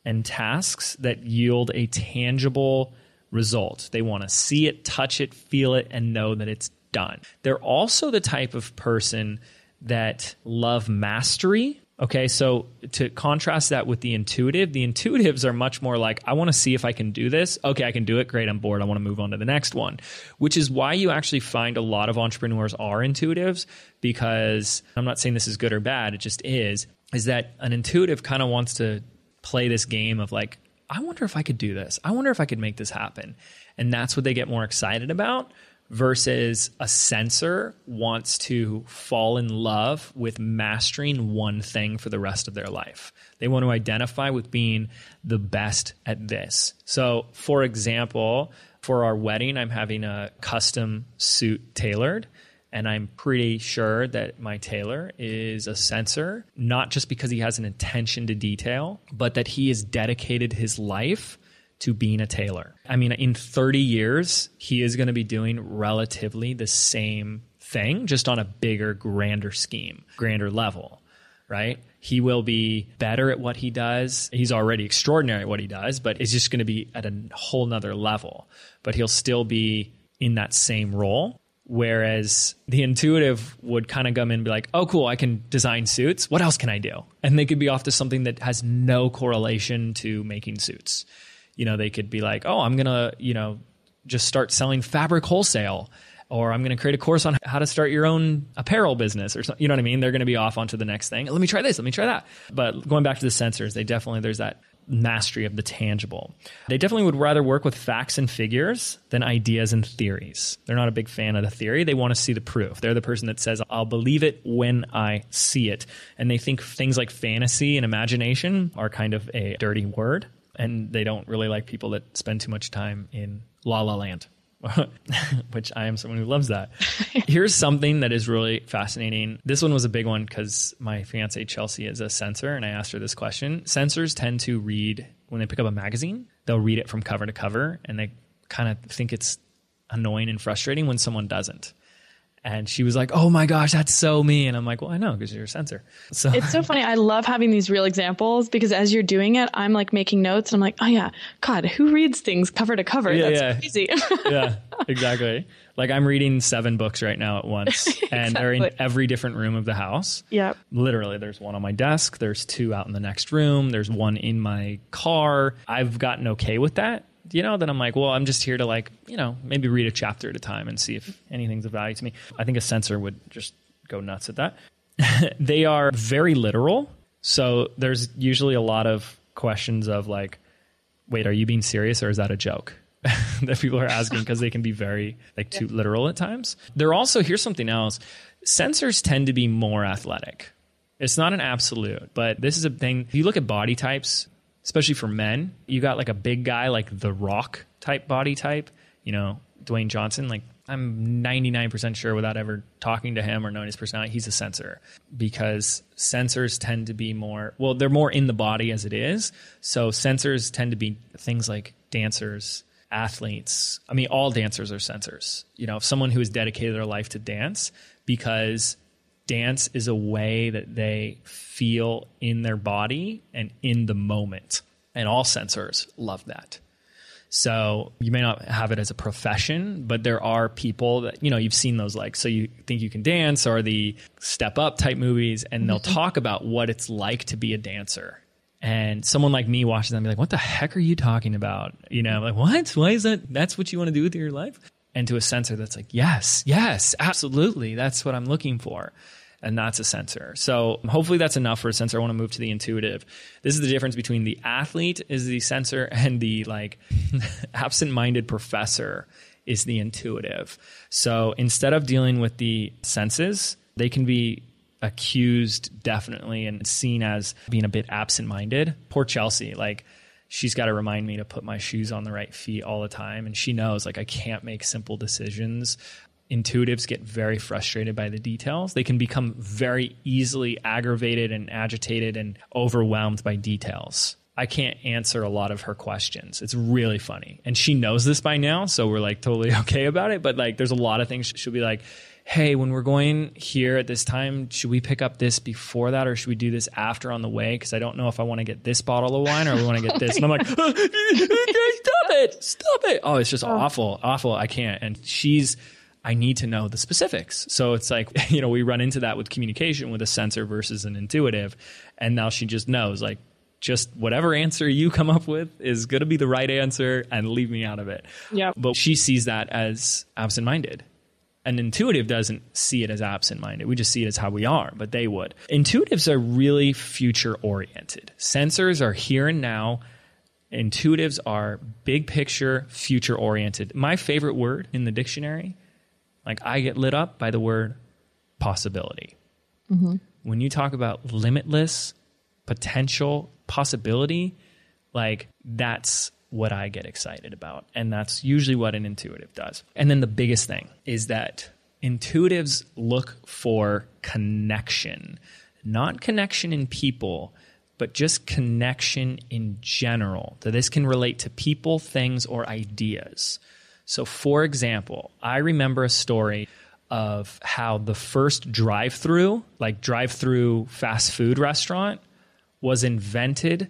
and tasks that yield a tangible result. They want to see it, touch it, feel it, and know that it's done. They're also the type of person that love mastery. Okay, so to contrast that with the intuitives are much more like, I want to see if I can do this. Okay, I can do it. Great, I'm bored. I want to move on to the next one, which is why you actually find a lot of entrepreneurs are intuitives, because I'm not saying this is good or bad. It just is that an intuitive kind of wants to play this game of like, I wonder if I could do this. I wonder if I could make this happen. And that's what they get more excited about. Versus a sensor wants to fall in love with mastering one thing for the rest of their life. They want to identify with being the best at this. So, for example, for our wedding, I'm having a custom suit tailored. And I'm pretty sure that my tailor is a sensor, not just because he has an attention to detail, but that he has dedicated his life to being a tailor. I mean, in 30 years, he is going to be doing relatively the same thing, just on a bigger, grander scheme, grander level, right? He will be better at what he does. He's already extraordinary at what he does, but it's just going to be at a whole nother level. But he'll still be in that same role. Whereas the intuitive would kind of come in and be like, oh, cool, I can design suits. What else can I do? And they could be off to something that has no correlation to making suits. You know, they could be like, oh, I'm going to, you know, just start selling fabric wholesale, or I'm going to create a course on how to start your own apparel business or something. You know what I mean? They're going to be off onto the next thing. Let me try this. Let me try that. But going back to the sensors, there's that mastery of the tangible. They definitely would rather work with facts and figures than ideas and theories. They're not a big fan of the theory. They want to see the proof. They're the person that says, I'll believe it when I see it. And they think things like fantasy and imagination are kind of a dirty word. And they don't really like people that spend too much time in La La Land, which I am someone who loves that. Here's something that is really fascinating. This one was a big one because my fiance Chelsea is a sensor, and I asked her this question. Sensors tend to read, when they pick up a magazine, they'll read it from cover to cover, and they kind of think it's annoying and frustrating when someone doesn't. And she was like, oh my gosh, that's so me. And I'm like, well, I know, because you're a sensor. So it's so funny. I love having these real examples because as you're doing it, I'm like making notes and I'm like, oh yeah, God, who reads things cover to cover? Yeah, that's crazy. Yeah, exactly. Like I'm reading 7 books right now at once and they're in every different room of the house. Yeah. Literally, there's one on my desk. There's 2 out in the next room. There's 1 in my car. I've gotten okay with that. You know, then I'm like, well, I'm just here to like, you know, maybe read a chapter at a time and see if anything's of value to me. I think a sensor would just go nuts at that. They are very literal. So there's usually a lot of questions of like, wait, are you being serious or is that a joke? That people are asking because they can be very like too literal at times. They're also, here's something else. Sensors tend to be more athletic. It's not an absolute, but this is a thing. If you look at body types, especially for men, you got like a big guy, like the Rock type body type, you know, Dwayne Johnson. Like I'm 99% sure without ever talking to him or knowing his personality, he's a sensor because sensors tend to be more, well, they're more in the body as it is. So sensors tend to be things like dancers, athletes. I mean, all dancers are sensors. You know, someone who has dedicated their life to dance because dance is a way that they feel in their body and in the moment. And all sensors love that. So you may not have it as a profession, but there are people that, you know, you've seen those like, So You Think You Can Dance or the Step Up type movies, and they'll talk about what it's like to be a dancer. And someone like me watches them and be like, what the heck are you talking about? You know, like, what? Why is that? That's what you want to do with your life? And to a sensor that's like, yes, absolutely. That's what I'm looking for. And that's a sensor. So hopefully that's enough for a sensor. I want to move to the intuitive. This is the difference between the athlete is the sensor and the like absent-minded professor is the intuitive. So instead of dealing with the senses, they can be accused definitely and seen as being a bit absent-minded. Poor Chelsea, like she's got to remind me to put my shoes on the right feet all the time. And she knows like I can't make simple decisions. Intuitives get very frustrated by the details. They can become very easily aggravated and agitated and overwhelmed by details. I can't answer a lot of her questions. It's really funny. And she knows this by now, so we're like totally okay about it. But like there's a lot of things she'll be like, hey, when we're going here at this time, should we pick up this before that or should we do this after on the way? Because I don't know if I want to get this bottle of wine or we want to get this. And I'm like, stop it. Oh, it's just awful. I can't. And I need to know the specifics. So it's like, you know, we run into that with communication with a sensor versus an intuitive. And now she just knows, like, just whatever answer you come up with is going to be the right answer and leave me out of it. Yeah. But she sees that as absent-minded. An intuitive doesn't see it as absent-minded. We just see it as how we are, but they would. Intuitives are really future-oriented. Sensors are here and now. Intuitives are big picture, future-oriented. My favorite word in the dictionary, like I get lit up by the word possibility. Mm-hmm. When you talk about limitless, potential, possibility, like that's what I get excited about. And that's usually what an intuitive does. And then the biggest thing is that intuitives look for connection, not connection in people, but just connection in general. So this can relate to people, things, or ideas. So for example, I remember a story of how the first drive-through fast food restaurant was invented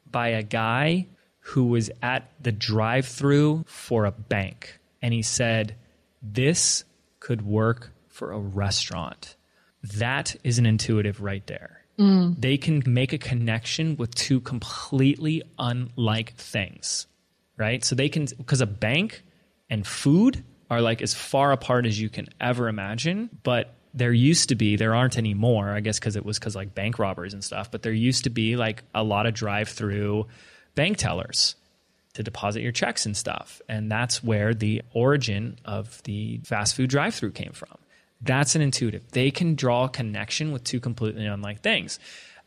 by a guy who was at the drive-through for a bank. And he said, this could work for a restaurant. That is an intuitive right there. They can make a connection with two completely unlike things, right? So they can, because a bank and food are like as far apart as you can ever imagine. But there aren't anymore, I guess because like bank robberies and stuff, but there used to be like a lot of drive-through bank tellers to deposit your checks and stuff. And that's where the origin of the fast food drive-through came from. That's an intuitive. They can draw a connection with two completely unlike things.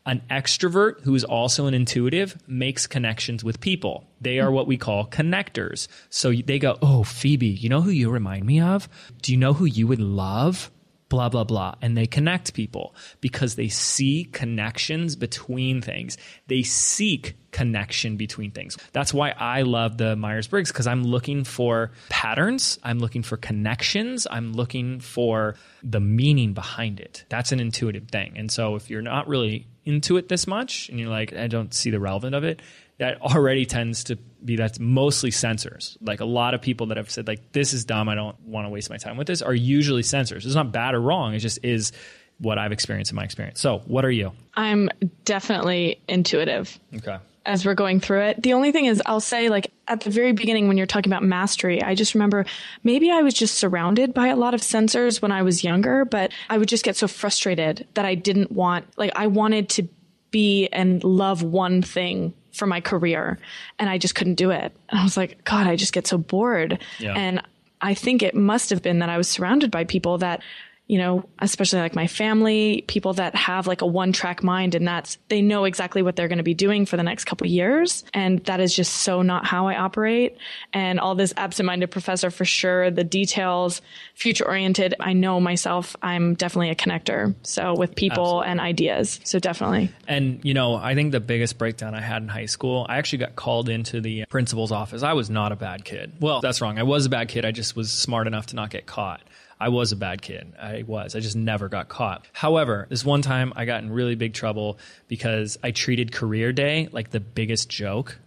An extrovert who is also an intuitive makes connections with people. They are what we call connectors. So they go, oh, Phoebe, you know who you remind me of? Do you know who you would love? Blah, blah, blah. And they connect people because they see connections between things. They seek connection between things. That's why I love the Myers Briggs, because I'm looking for patterns. I'm looking for connections. I'm looking for the meaning behind it. That's an intuitive thing. And so if you're not really into it this much and you're like, I don't see the relevance of it, that already tends to be, that's mostly sensors. Like a lot of people that have said like, this is dumb, I don't want to waste my time with this, are usually sensors. It's not bad or wrong. It just is what I've experienced in my experience. So what are you? I'm definitely intuitive. Okay. As we're going through it. The only thing is I'll say like at the very beginning when you're talking about mastery, I just remember maybe I was just surrounded by a lot of sensors when I was younger, but I would just get so frustrated that I didn't want, like I wanted to be and love one thing for my career and I just couldn't do it. And I was like, God, I just get so bored. Yeah. And I think it must have been that I was surrounded by people that, you know, especially like my family, people that have like a one-track mind, and that's, they know exactly what they're going to be doing for the next couple of years. And that is just so not how I operate. And all this absent-minded professor for sure, the details, future-oriented. I know myself, I'm definitely a connector. So with people Absolutely. And ideas. So definitely. And, you know, I think the biggest breakdown I had in high school, I actually got called into the principal's office. I was not a bad kid. Well, that's wrong. I was a bad kid. I just was smart enough to not get caught. I was a bad kid. I just never got caught. However, this one time I got in really big trouble because I treated career day like the biggest joke.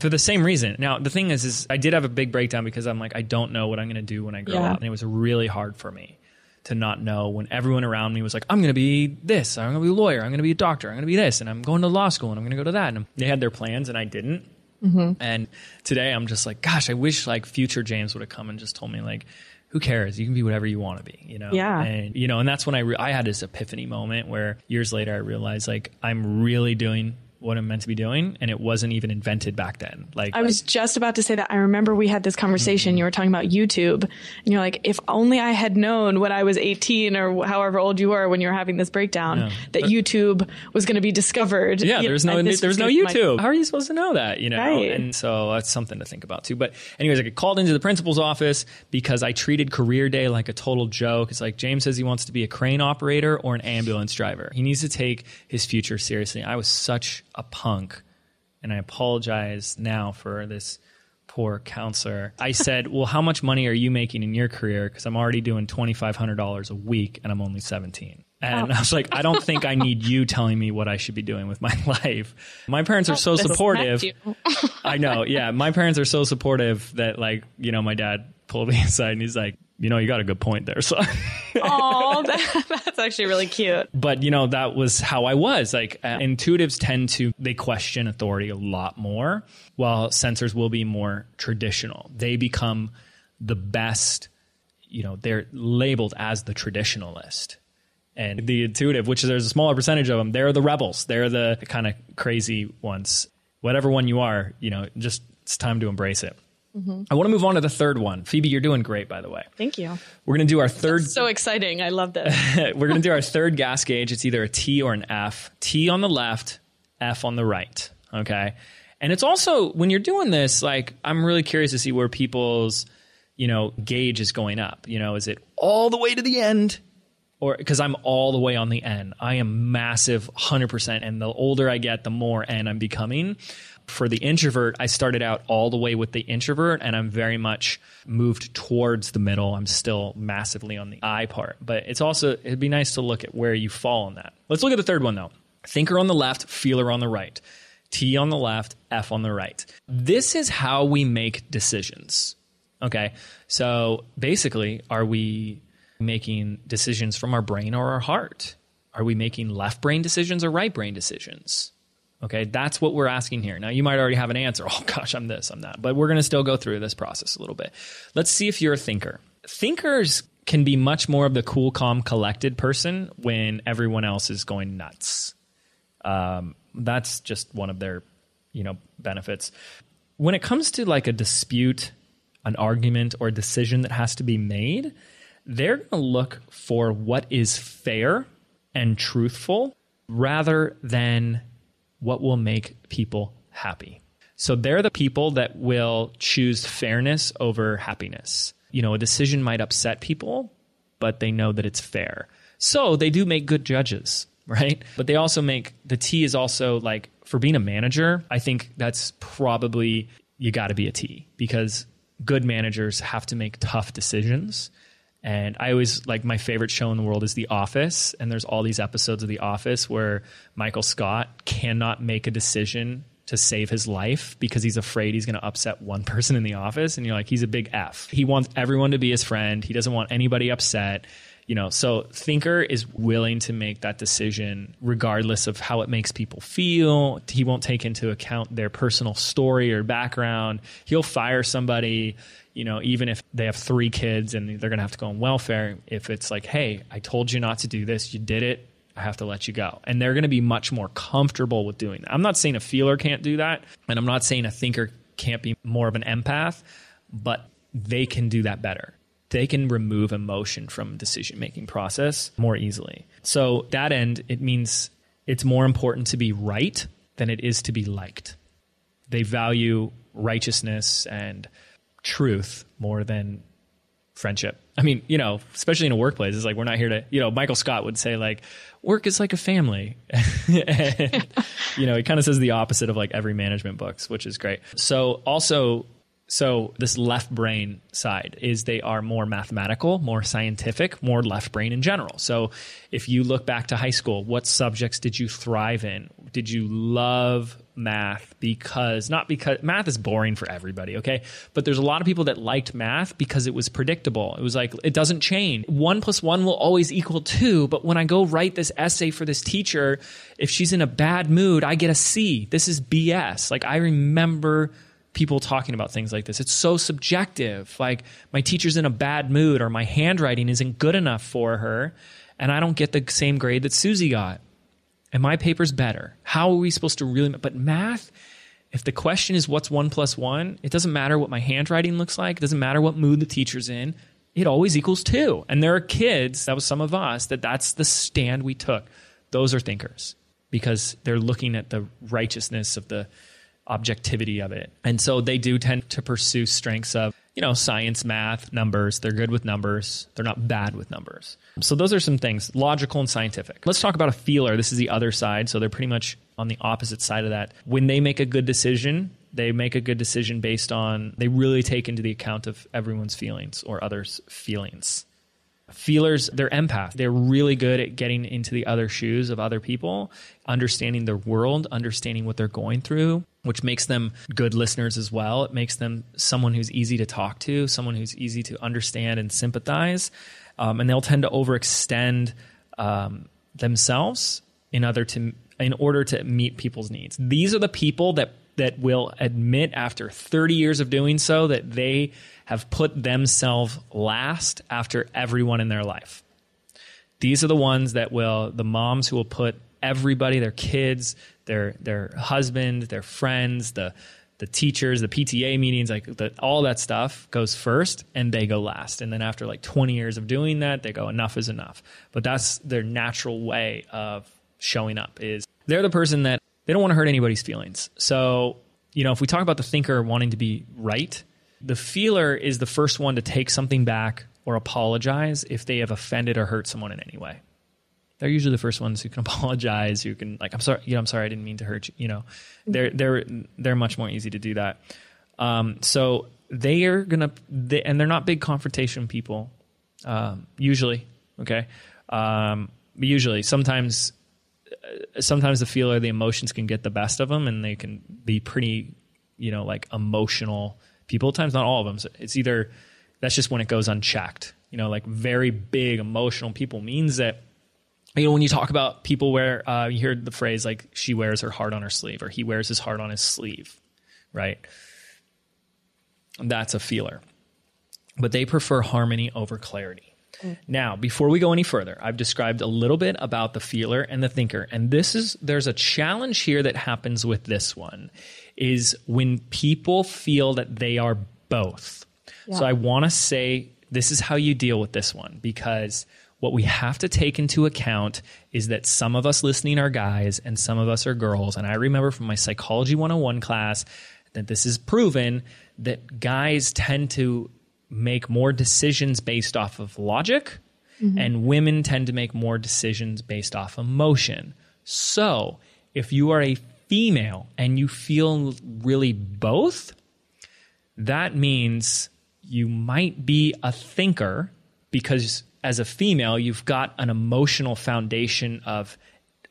For the same reason. Now, the thing is I did have a big breakdown because I'm like, I don't know what I'm going to do when I grow up. And it was really hard for me to not know when everyone around me was like, I'm going to be this, I'm going to be a lawyer, I'm going to be a doctor, I'm going to be this, and I'm going to law school, and I'm going to go to that. And they had their plans, and I didn't. Mm-hmm. And today I'm just like, gosh, I wish like future James would have come and just told me like, who cares? You can be whatever you want to be, you know? Yeah. And, you know, and that's when I had this epiphany moment where years later I realized like I'm really doing what I'm meant to be doing, and it wasn't even invented back then. Like I was just about to say that. I remember we had this conversation. Mm-hmm. You were talking about YouTube, and you're like, if only I had known when I was 18 or however old you were when you were having this breakdown, that YouTube was going to be discovered. Yeah, there's no YouTube. How are you supposed to know that? You know, right. And so that's something to think about too. But anyways, I get called into the principal's office because I treated career day like a total joke. It's like James says he wants to be a crane operator or an ambulance driver. He needs to take his future seriously. I was such a punk, and I apologize now for this poor counselor. I said, well, how much money are you making in your career? Because I'm already doing $2,500 a week and I'm only 17. And I was like, I don't think I need you telling me what I should be doing with my life. My parents are so supportive. I know. Yeah. My parents are so supportive that like, you know, my dad pulled me aside and he's like, you know, you got a good point there, son. Oh, that's actually really cute. But, you know, that was how I was. Like, intuitives they question authority a lot more, while sensors will be more traditional. They become the best, you know, they're labeled as the traditionalist. And the intuitive, which there's a smaller percentage of them, they're the rebels. They're the kind of crazy ones. Whatever one you are, you know, just it's time to embrace it. Mm-hmm. I want to move on to the third one. Phoebe, you're doing great, by the way. Thank you. We're going to do our third. That's so exciting. I love this. We're going to do our third gas gauge. It's either a T or an F. T on the left, F on the right. Okay. And it's also, when you're doing this, like, I'm really curious to see where people's gauge is going up. Is it all the way to the end? Or because I'm all the way on the end. I am massive 100%. And the older I get, the more N I'm becoming. For the introvert, I started out all the way with the introvert, and I'm very much moved towards the middle. I'm still massively on the I part. But it'd be nice to look at where you fall on that. Let's look at the third one, though. Thinker on the left, feeler on the right. T on the left, F on the right. This is how we make decisions. Okay, so basically, are we making decisions from our brain or our heart? Are we making left brain decisions or right brain decisions? Okay, that's what we're asking here. Now, you might already have an answer. Oh, gosh, I'm this, I'm that. But we're going to still go through this process a little bit. Let's see if you're a thinker. Thinkers can be much more of the cool, calm, collected person when everyone else is going nuts. That's just one of their, benefits. When it comes to like a dispute, an argument, or a decision that has to be made, they're going to look for what is fair and truthful rather than what will make people happy. So they're the people that will choose fairness over happiness. A decision might upset people, but they know that it's fair. So they do make good judges, right? But they also the T is also like, for being a manager, I think that's probably, you got to be a T, because good managers have to make tough decisions. And I always my favorite show in the world is The Office. And there's all these episodes of The Office where Michael Scott cannot make a decision to save his life because he's afraid he's going to upset one person in the office. And you're like, he's a big F. He wants everyone to be his friend. He doesn't want anybody upset. So thinker is willing to make that decision regardless of how it makes people feel. He won't take into account their personal story or background. He'll fire somebody, even if they have 3 kids and they're going to have to go on welfare. If it's like, hey, I told you not to do this, you did it, I have to let you go. And they're going to be much more comfortable with doing that. I'm not saying a feeler can't do that. And I'm not saying a thinker can't be more of an empath, but they can do that better. They can remove emotion from decision-making process more easily. So that end, it means it's more important to be right than it is to be liked. They value righteousness and truth more than friendship. I mean, especially in a workplace, it's like, we're not here to, Michael Scott would say like, work is like a family. And, he kind of says the opposite of like every management books, which is great. So this left brain side is they are more mathematical, more scientific, more left brain in general. So if you look back to high school, what subjects did you thrive in? Did you love math? Not because math is boring for everybody, okay? But there's a lot of people that liked math because it was predictable. It was like, it doesn't change. 1 + 1 will always equal 2. But when I go write this essay for this teacher, if she's in a bad mood, I get a C. This is BS. Like, I remember people talking about things like this. It's so subjective. Like, my teacher's in a bad mood, or my handwriting isn't good enough for her, and I don't get the same grade that Susie got. And my paper's better. How are we supposed to really... But math, if the question is what's 1 + 1, it doesn't matter what my handwriting looks like. It doesn't matter what mood the teacher's in. It always equals 2. And there are kids, that was some of us, that's the stand we took. Those are thinkers, because they're looking at the righteousness of the objectivity of it. And so they do tend to pursue strengths of, science, math, numbers. They're good with numbers. They're not bad with numbers. So those are some things, logical and scientific. Let's talk about a feeler. This is the other side. So they're pretty much on the opposite side of that. When they make a good decision, they make a good decision based on, they really take into the account of everyone's feelings or others' feelings. Feelers, they're empath. They're really good at getting into the other shoes of other people, understanding their world, understanding what they're going through, which makes them good listeners as well. It makes them someone who's easy to talk to, someone who's easy to understand and sympathize. And they'll tend to overextend themselves in order to meet people's needs. These are the people that will admit after 30 years of doing so that they have put themselves last after everyone in their life. These are the ones the moms who will put everybody, their kids, their husband, their friends, the teachers, the PTA meetings, all that stuff goes first and they go last. And then after 20 years of doing that, they go, enough is enough. But that's their natural way of showing up, is they're the person that they don't want to hurt anybody's feelings. So, if we talk about the thinker wanting to be right, The feeler is the first one to take something back or apologize if they have offended or hurt someone in any way. They're usually the first ones who can apologize, who can like, I'm sorry, I didn't mean to hurt you. You know, they're much more easy to do that. So they are and they're not big confrontation people, usually. Okay. Usually sometimes the feeler, the emotions can get the best of them and they can be pretty, like emotional people. Times not all of them. So it's either, that's just when it goes unchecked, like very big emotional people means that, when you talk about people where you hear the phrase like she wears her heart on her sleeve or he wears his heart on his sleeve, right? That's a feeler. But they prefer harmony over clarity. Now, before we go any further, I've described a little bit about the feeler and the thinker. And there's a challenge here that happens with this one is when people feel that they are both. Yeah. So I want to say this is how you deal with this one, because what we have to take into account is that some of us listening are guys and some of us are girls. And I remember from my Psychology 101 class that this is proven that guys tend to make more decisions based off of logic, and women tend to make more decisions based off emotion. So if you are a female and you feel really both, that means you might be a thinker, because as a female, you've got an emotional foundation of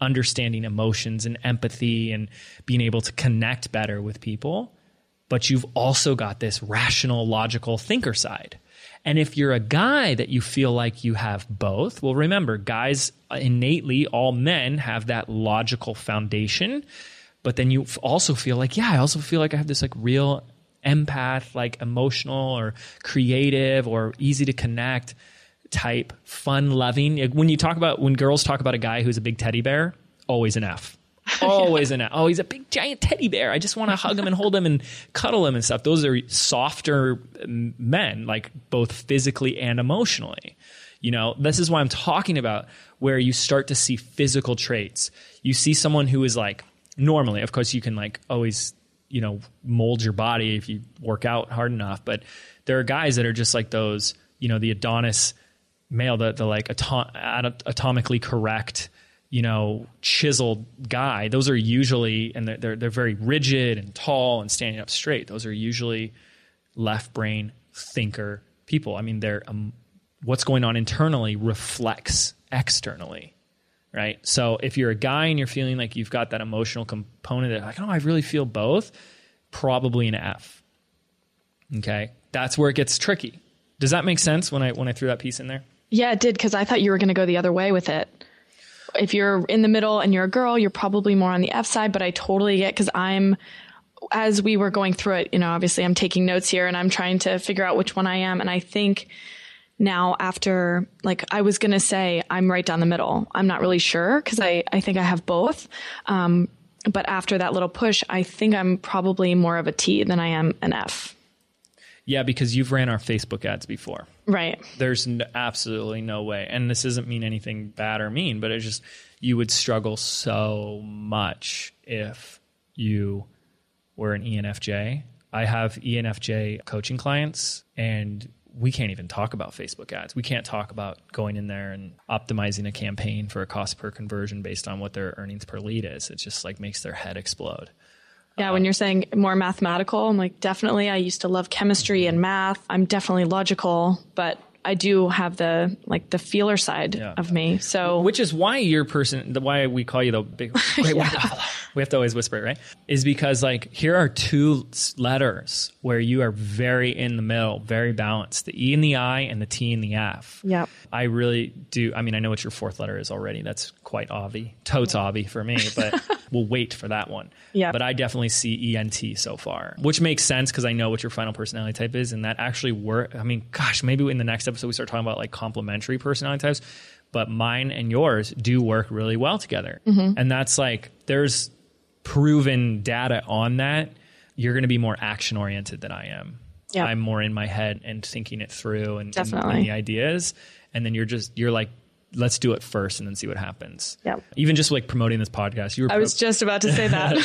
understanding emotions and empathy and being able to connect better with people. But you've also got this rational, logical thinker side. And if you're a guy that you feel like you have both, well, remember, guys innately, all men have that logical foundation. But then you also feel like, I also feel like I have this like real empath, like emotional or creative or easy to connect type, fun loving. When girls talk about a guy who's a big teddy bear, always an F. Always an F. Oh, he's a big giant teddy bear. I just want to hug him and hold him and cuddle him and stuff. Those are softer men, like both physically and emotionally. This is why I'm talking about where you start to see physical traits. You see someone who is like, normally, of course, you can like always, mold your body if you work out hard enough. But there are guys that are just like those, the Adonis male, the like atomically correct, chiseled guy. Those are usually, and they're very rigid and tall and standing up straight. Those are usually left brain thinker people. I mean, they're what's going on internally reflects externally, right? So if you're a guy and you're feeling like you've got that emotional component that like, I really feel both, probably an F. Okay, that's where it gets tricky. Does that make sense when I threw that piece in there? Yeah, it did, because I thought you were going to go the other way with it. If you're in the middle and you're a girl, you're probably more on the F side, but I totally get, because as we were going through it, obviously I'm taking notes here and I'm trying to figure out which one I am. And I think now after, like, I was going to say I'm right down the middle. I'm not really sure, because I think I have both. But after that little push, I think I'm probably more of a T than I am an F. Yeah, because you've ran our Facebook ads before. Right. There's absolutely no way. And this doesn't mean anything bad or mean, but it's just you would struggle so much if you were an ENFJ. I have ENFJ coaching clients, and we can't even talk about Facebook ads. We can't talk about going in there and optimizing a campaign for a cost per conversion based on what their earnings per lead is. It just like makes their head explode. Yeah, when you're saying more mathematical, I'm like, definitely. I used to love chemistry and math. I'm definitely logical, but I do have the feeler side of me. So, which is why why we call you the big great white buffalo. We have to always whisper it, right? Is because like here are two letters where you are very in the middle, very balanced. The E in the I and the T in the F. Yep. I really do. I mean, I know what your fourth letter is already. That's quite obvi. Totes obvi for me, but we'll wait for that one. Yeah. But I definitely see ENT so far, which makes sense because I know what your final personality type is, and that actually I mean, gosh, maybe in the next episode we start talking about like complementary personality types, but mine and yours do work really well together. Mm-hmm. And that's like, there's proven data on that. You're going to be more action oriented than I am. Yep. I'm more in my head and thinking it through and the ideas. And then you're like let's do it first and then see what happens. Yep. Even just like promoting this podcast. I was just about to say that.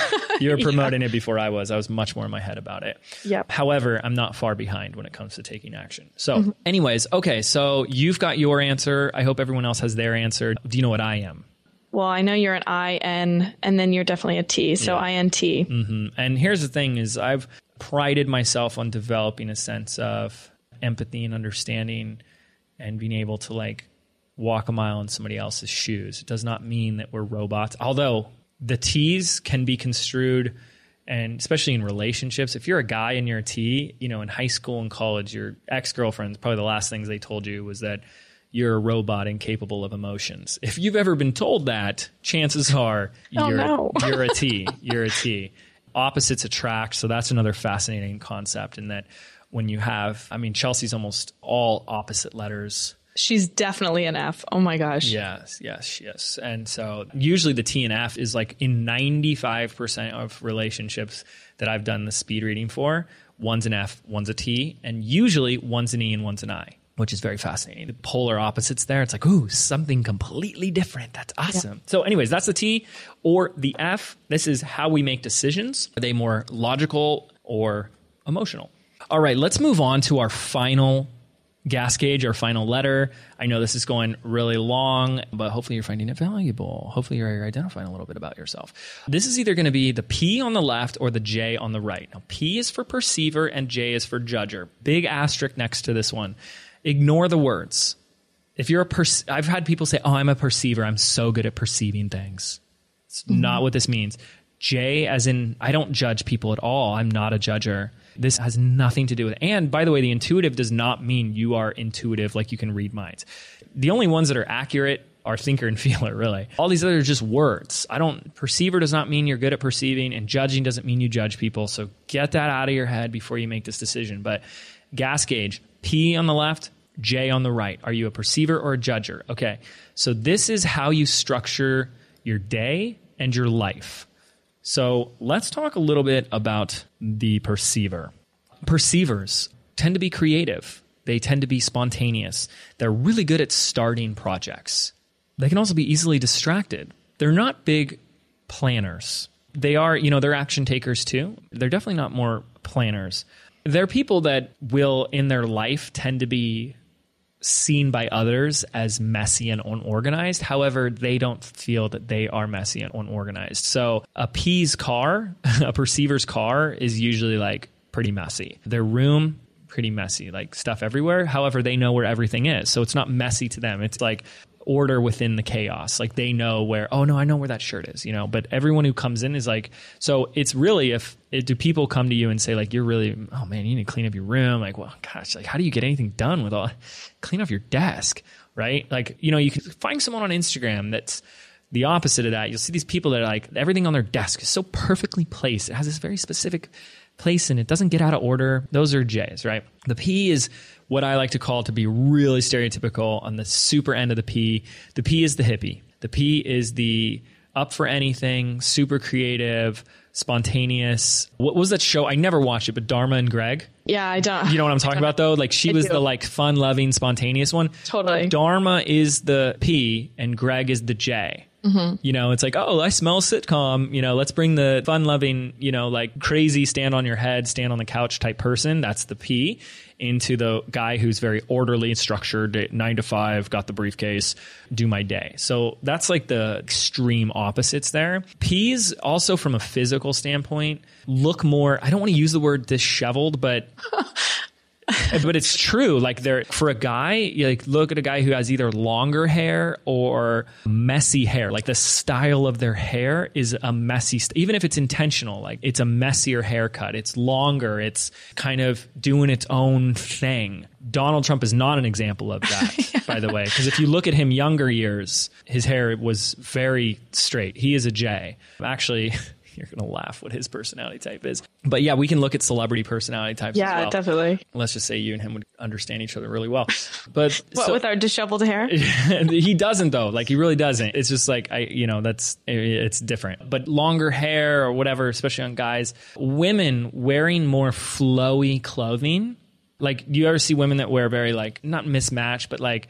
You were promoting it before I was. I was much more in my head about it. Yep. However, I'm not far behind when it comes to taking action. So anyways, okay. So you've got your answer. I hope everyone else has their answer. Do you know what I am? Well, I know you're an IN, and then you're definitely a T. So INT. Mm-hmm. And here's the thing is I've prided myself on developing a sense of empathy and understanding and being able to like walk a mile in somebody else's shoes. It does not mean that we're robots, although the T's can be construed, and especially in relationships, if you're a guy and you're a T, you know, in high school and college, your ex-girlfriends, probably the last things they told you was that you're a robot incapable of emotions. If you've ever been told that, chances are you're a T. You're a T. Opposites attract. So that's another fascinating concept in that when you have, I mean, Chelsea's almost all opposite letters. She's definitely an F. Oh my gosh. Yes. And so usually the T and F is like in 95% of relationships that I've done the speed reading for, one's an F, one's a T, and usually one's an E and one's an I, which is very fascinating. The polar opposites there. It's like, ooh, something completely different. That's awesome. Yeah. So anyways, that's the T or the F. This is how we make decisions. Are they more logical or emotional? All right, let's move on to our final gas gauge, our final letter. I know this is going really long, but hopefully you're finding it valuable. Hopefully you're identifying a little bit about yourself. This is either going to be the P on the left or the J on the right. Now, P is for perceiver and J is for judger. Big asterisk next to this one. Ignore the words. If you're I've had people say, oh, I'm a perceiver. I'm so good at perceiving things. It's not what this means. J as in, I don't judge people at all. I'm not a judger. This has nothing to do with it. And by the way, the intuitive does not mean you are intuitive, like you can read minds. The only ones that are accurate are thinker and feeler, really. All these others are just words. Perceiver does not mean you're good at perceiving, and judging doesn't mean you judge people. So get that out of your head before you make this decision. But gas gauge, P on the left, J on the right. Are you a perceiver or a judger? Okay. So this is how you structure your day and your life. So let's talk a little bit about the perceiver. Perceivers tend to be creative. They tend to be spontaneous. They're really good at starting projects. They can also be easily distracted. They're not big planners. They are, they're action takers too. They're definitely not more planners. They're people that will, in their life, tend to be seen by others as messy and unorganized. However, they don't feel that they are messy and unorganized. So a P's car, a perceiver's car is usually like pretty messy. Their room, pretty messy, like stuff everywhere. However, they know where everything is. So it's not messy to them. It's like order within the chaos. Like they know where, oh no, I know where that shirt is, but everyone who comes in is like, so it's really, do people come to you and say like, you're really, oh man, you need to clean up your room. Like, well, gosh, like how do you get anything done with clean off your desk, right? Like, you can find someone on Instagram that's the opposite of that. You'll see these people that are like, everything on their desk is so perfectly placed. It has this very specific place and it doesn't get out of order. Those are J's, right? The P is what I like to call to be really stereotypical on the super end of the P. The P is the hippie. The P is the up for anything, super creative, spontaneous. What was that show? I never watched it, but Dharma and Greg. Yeah, I don't. You know what I'm talking about though? Like she was the like fun-loving, spontaneous one. Totally. Dharma is the P and Greg is the J. Mm-hmm. It's like, oh, I smell sitcom. Let's bring the fun-loving, like crazy stand on your head, stand on the couch type person. That's the P. Into the guy who's very orderly and structured, 9 to 5, got the briefcase, do my day. So that's like the extreme opposites there. P's also from a physical standpoint look more, I don't want to use the word disheveled, but but it's true. Like for a guy, you like look at a guy who has either longer hair or messy hair. Like the style of their hair is a messy, even if it's intentional, like it's a messier haircut. It's longer. It's kind of doing its own thing. Donald Trump is not an example of that, by the way, because if you look at him younger years, his hair was very straight. He is a J. Actually, you're going to laugh what his personality type is. But yeah, we can look at celebrity personality types as well. Yeah, definitely. Let's just say you and him would understand each other really well. But with our disheveled hair? He doesn't though. Like he really doesn't. It's just like, it's different. But longer hair or whatever, especially on guys. Women wearing more flowy clothing. Like, do you ever see women that wear very like, not mismatched, but like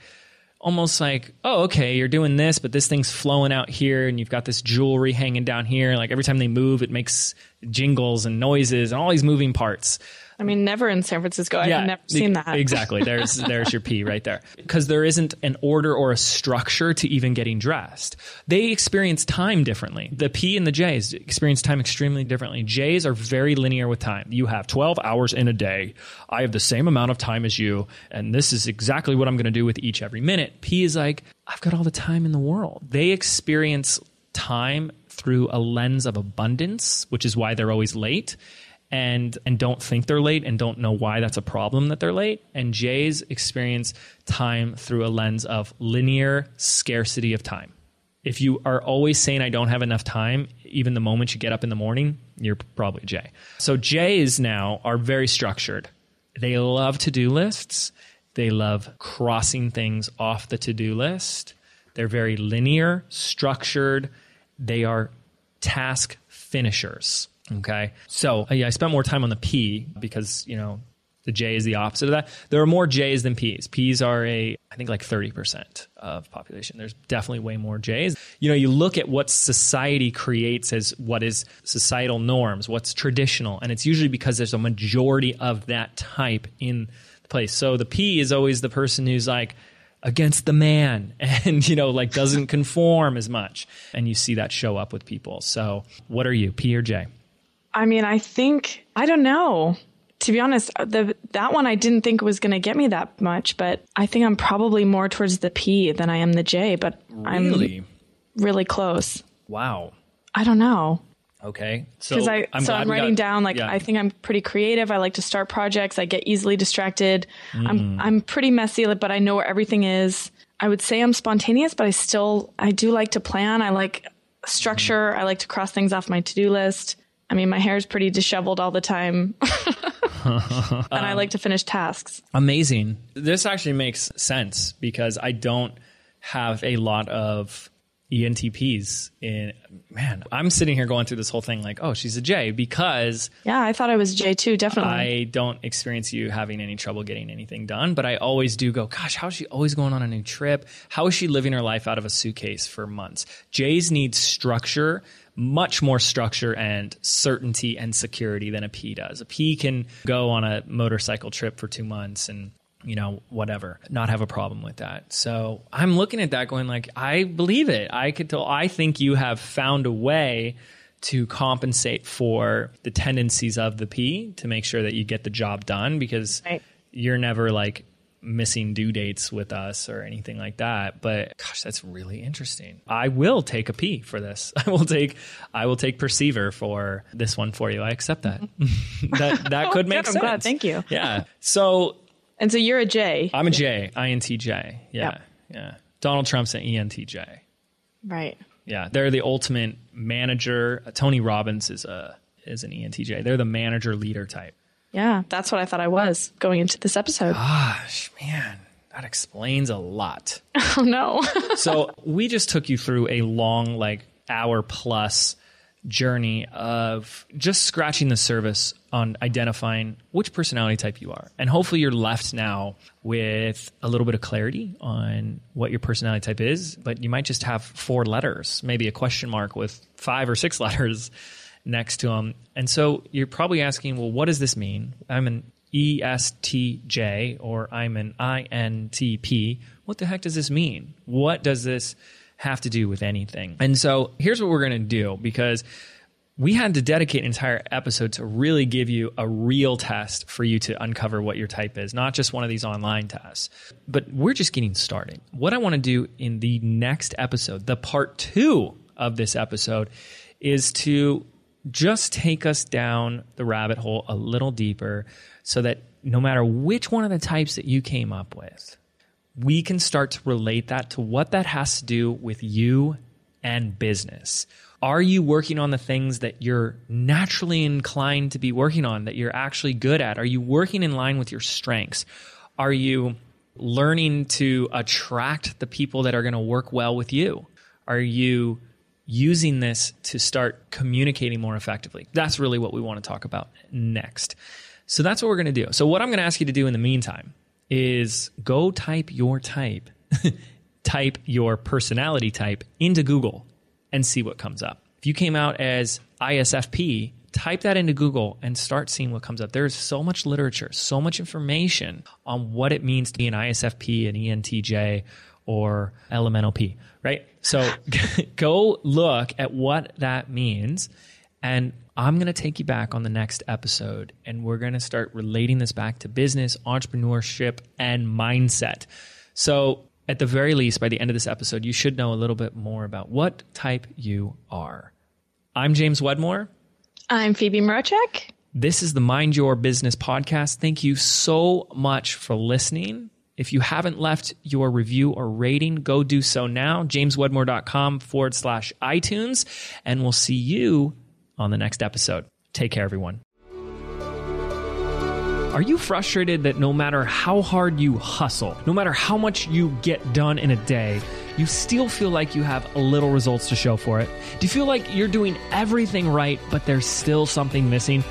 almost like, oh, okay, you're doing this, but this thing's flowing out here and you've got this jewelry hanging down here. Like every time they move, it makes jingles and noises and all these moving parts. I mean, never in San Francisco. I've never seen that. Exactly. There's your P right there. Because there isn't an order or a structure to even getting dressed. They experience time differently. The P and the J's experience time extremely differently. J's are very linear with time. You have 12 hours in a day. I have the same amount of time as you, and this is exactly what I'm going to do with each every minute. P is like, I've got all the time in the world. They experience time through a lens of abundance, which is why they're always late. And don't think they're late and don't know why that's a problem that they're late. And J's experience time through a lens of linear scarcity of time. If you are always saying, I don't have enough time, even the moment you get up in the morning, you're probably a J. So J's now are very structured. They love to-do lists. They love crossing things off the to-do list. They're very linear, structured. They are task finishers. Okay. So I spent more time on the P because, the J is the opposite of that. There are more J's than P's. P's are I think like 30% of population. There's definitely way more J's. You look at what society creates as what is societal norms, what's traditional, and it's usually because there's a majority of that type in the place. So the P is always the person who's like against the man and, doesn't conform as much. And you see that show up with people. So what are you, P or J? I mean, I don't know. To be honest, that one I didn't think was going to get me that much, but I think I'm probably more towards the P than I am the J, but really? I'm really close. Wow. I don't know. Okay. Because I'm writing down, I think I'm pretty creative. I like to start projects. I get easily distracted. I'm pretty messy, but I know where everything is. I would say I'm spontaneous, but I do like to plan. I like structure. I like to cross things off my to-do list. I mean, my hair is pretty disheveled all the time. And I like to finish tasks. Amazing. This actually makes sense because I don't have a lot of ENTPs I'm sitting here going through this whole thing like, oh, she's a J because... Yeah, I thought I was J too, definitely. I don't experience you having any trouble getting anything done, but I always do go, gosh, how is she always going on a new trip? How is she living her life out of a suitcase for months? J's need structure, much more structure and certainty and security than a P does. A P can go on a motorcycle trip for 2 months and whatever, not have a problem with that. So I'm looking at that going like, I believe it. I think you have found a way to compensate for the tendencies of the P to make sure that you get the job done because you're never like missing due dates with us or anything like that. But gosh, that's really interesting. I will take a P for this. I will take perceiver for this one for you. I accept that. that could make sense. I'm glad. Thank you. Yeah. So you're a J. I'm a J, INTJ. Yeah. Yeah. Donald Trump's an ENTJ. Right. Yeah. They're the ultimate manager. Tony Robbins is an ENTJ. They're the manager leader type. Yeah. That's what I thought I was going into this episode. Gosh, man. That explains a lot. Oh, no. So we just took you through a long, hour plus journey of just scratching the surface on identifying which personality type you are. And hopefully you're left now with a little bit of clarity on what your personality type is, but you might just have 4 letters, maybe a question mark with 5 or 6 letters next to them. And so you're probably asking, well, what does this mean? I'm an ESTJ or I'm an INTP. What the heck does this mean? What does this have to do with anything? And so here's what we're going to do, because we had to dedicate an entire episode to really give you a real test for you to uncover what your type is, not just one of these online tests. But we're just getting started. What I want to do in the next episode, the part 2 of this episode, is to just take us down the rabbit hole a little deeper so that no matter which one of the types that you came up with, we can start to relate that to what that has to do with you and business. Are you working on the things that you're naturally inclined to be working on, that you're actually good at? Are you working in line with your strengths? Are you learning to attract the people that are going to work well with you? Are you using this to start communicating more effectively? That's really what we want to talk about next. So that's what we're going to do. So what I'm going to ask you to do in the meantime is go type your type type your personality type into Google and see what comes up. If you came out as ISFP, type that into Google and start seeing what comes up. There's so much literature, so much information on what it means to be an ISFP, an ENTJ, or LMNOP, right? So go look at what that means. And I'm going to take you back on the next episode, and we're going to start relating this back to business, entrepreneurship, and mindset. So at the very least, by the end of this episode, you should know a little bit more about what type you are. I'm James Wedmore. I'm Phoebe Mroczek. This is the Mind Your Business podcast. Thank you so much for listening. If you haven't left your review or rating, go do so now. jameswedmore.com/iTunes. And we'll see you on the next episode. Take care, everyone. Are you frustrated that no matter how hard you hustle, no matter how much you get done in a day, you still feel like you have little results to show for it? Do you feel like you're doing everything right, but there's still something missing?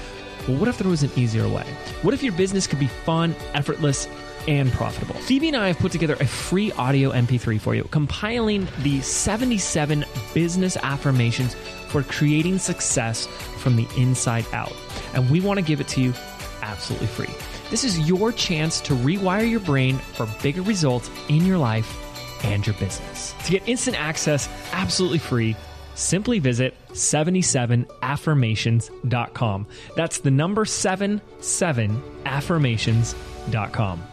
Well, what if there was an easier way? What if your business could be fun, effortless, and profitable? Phoebe and I have put together a free audio MP3 for you, compiling the 77 business affirmations for creating success from the inside out. And we want to give it to you absolutely free. This is your chance to rewire your brain for bigger results in your life and your business. To get instant access absolutely free, simply visit 77affirmations.com. That's the number 77affirmations.com.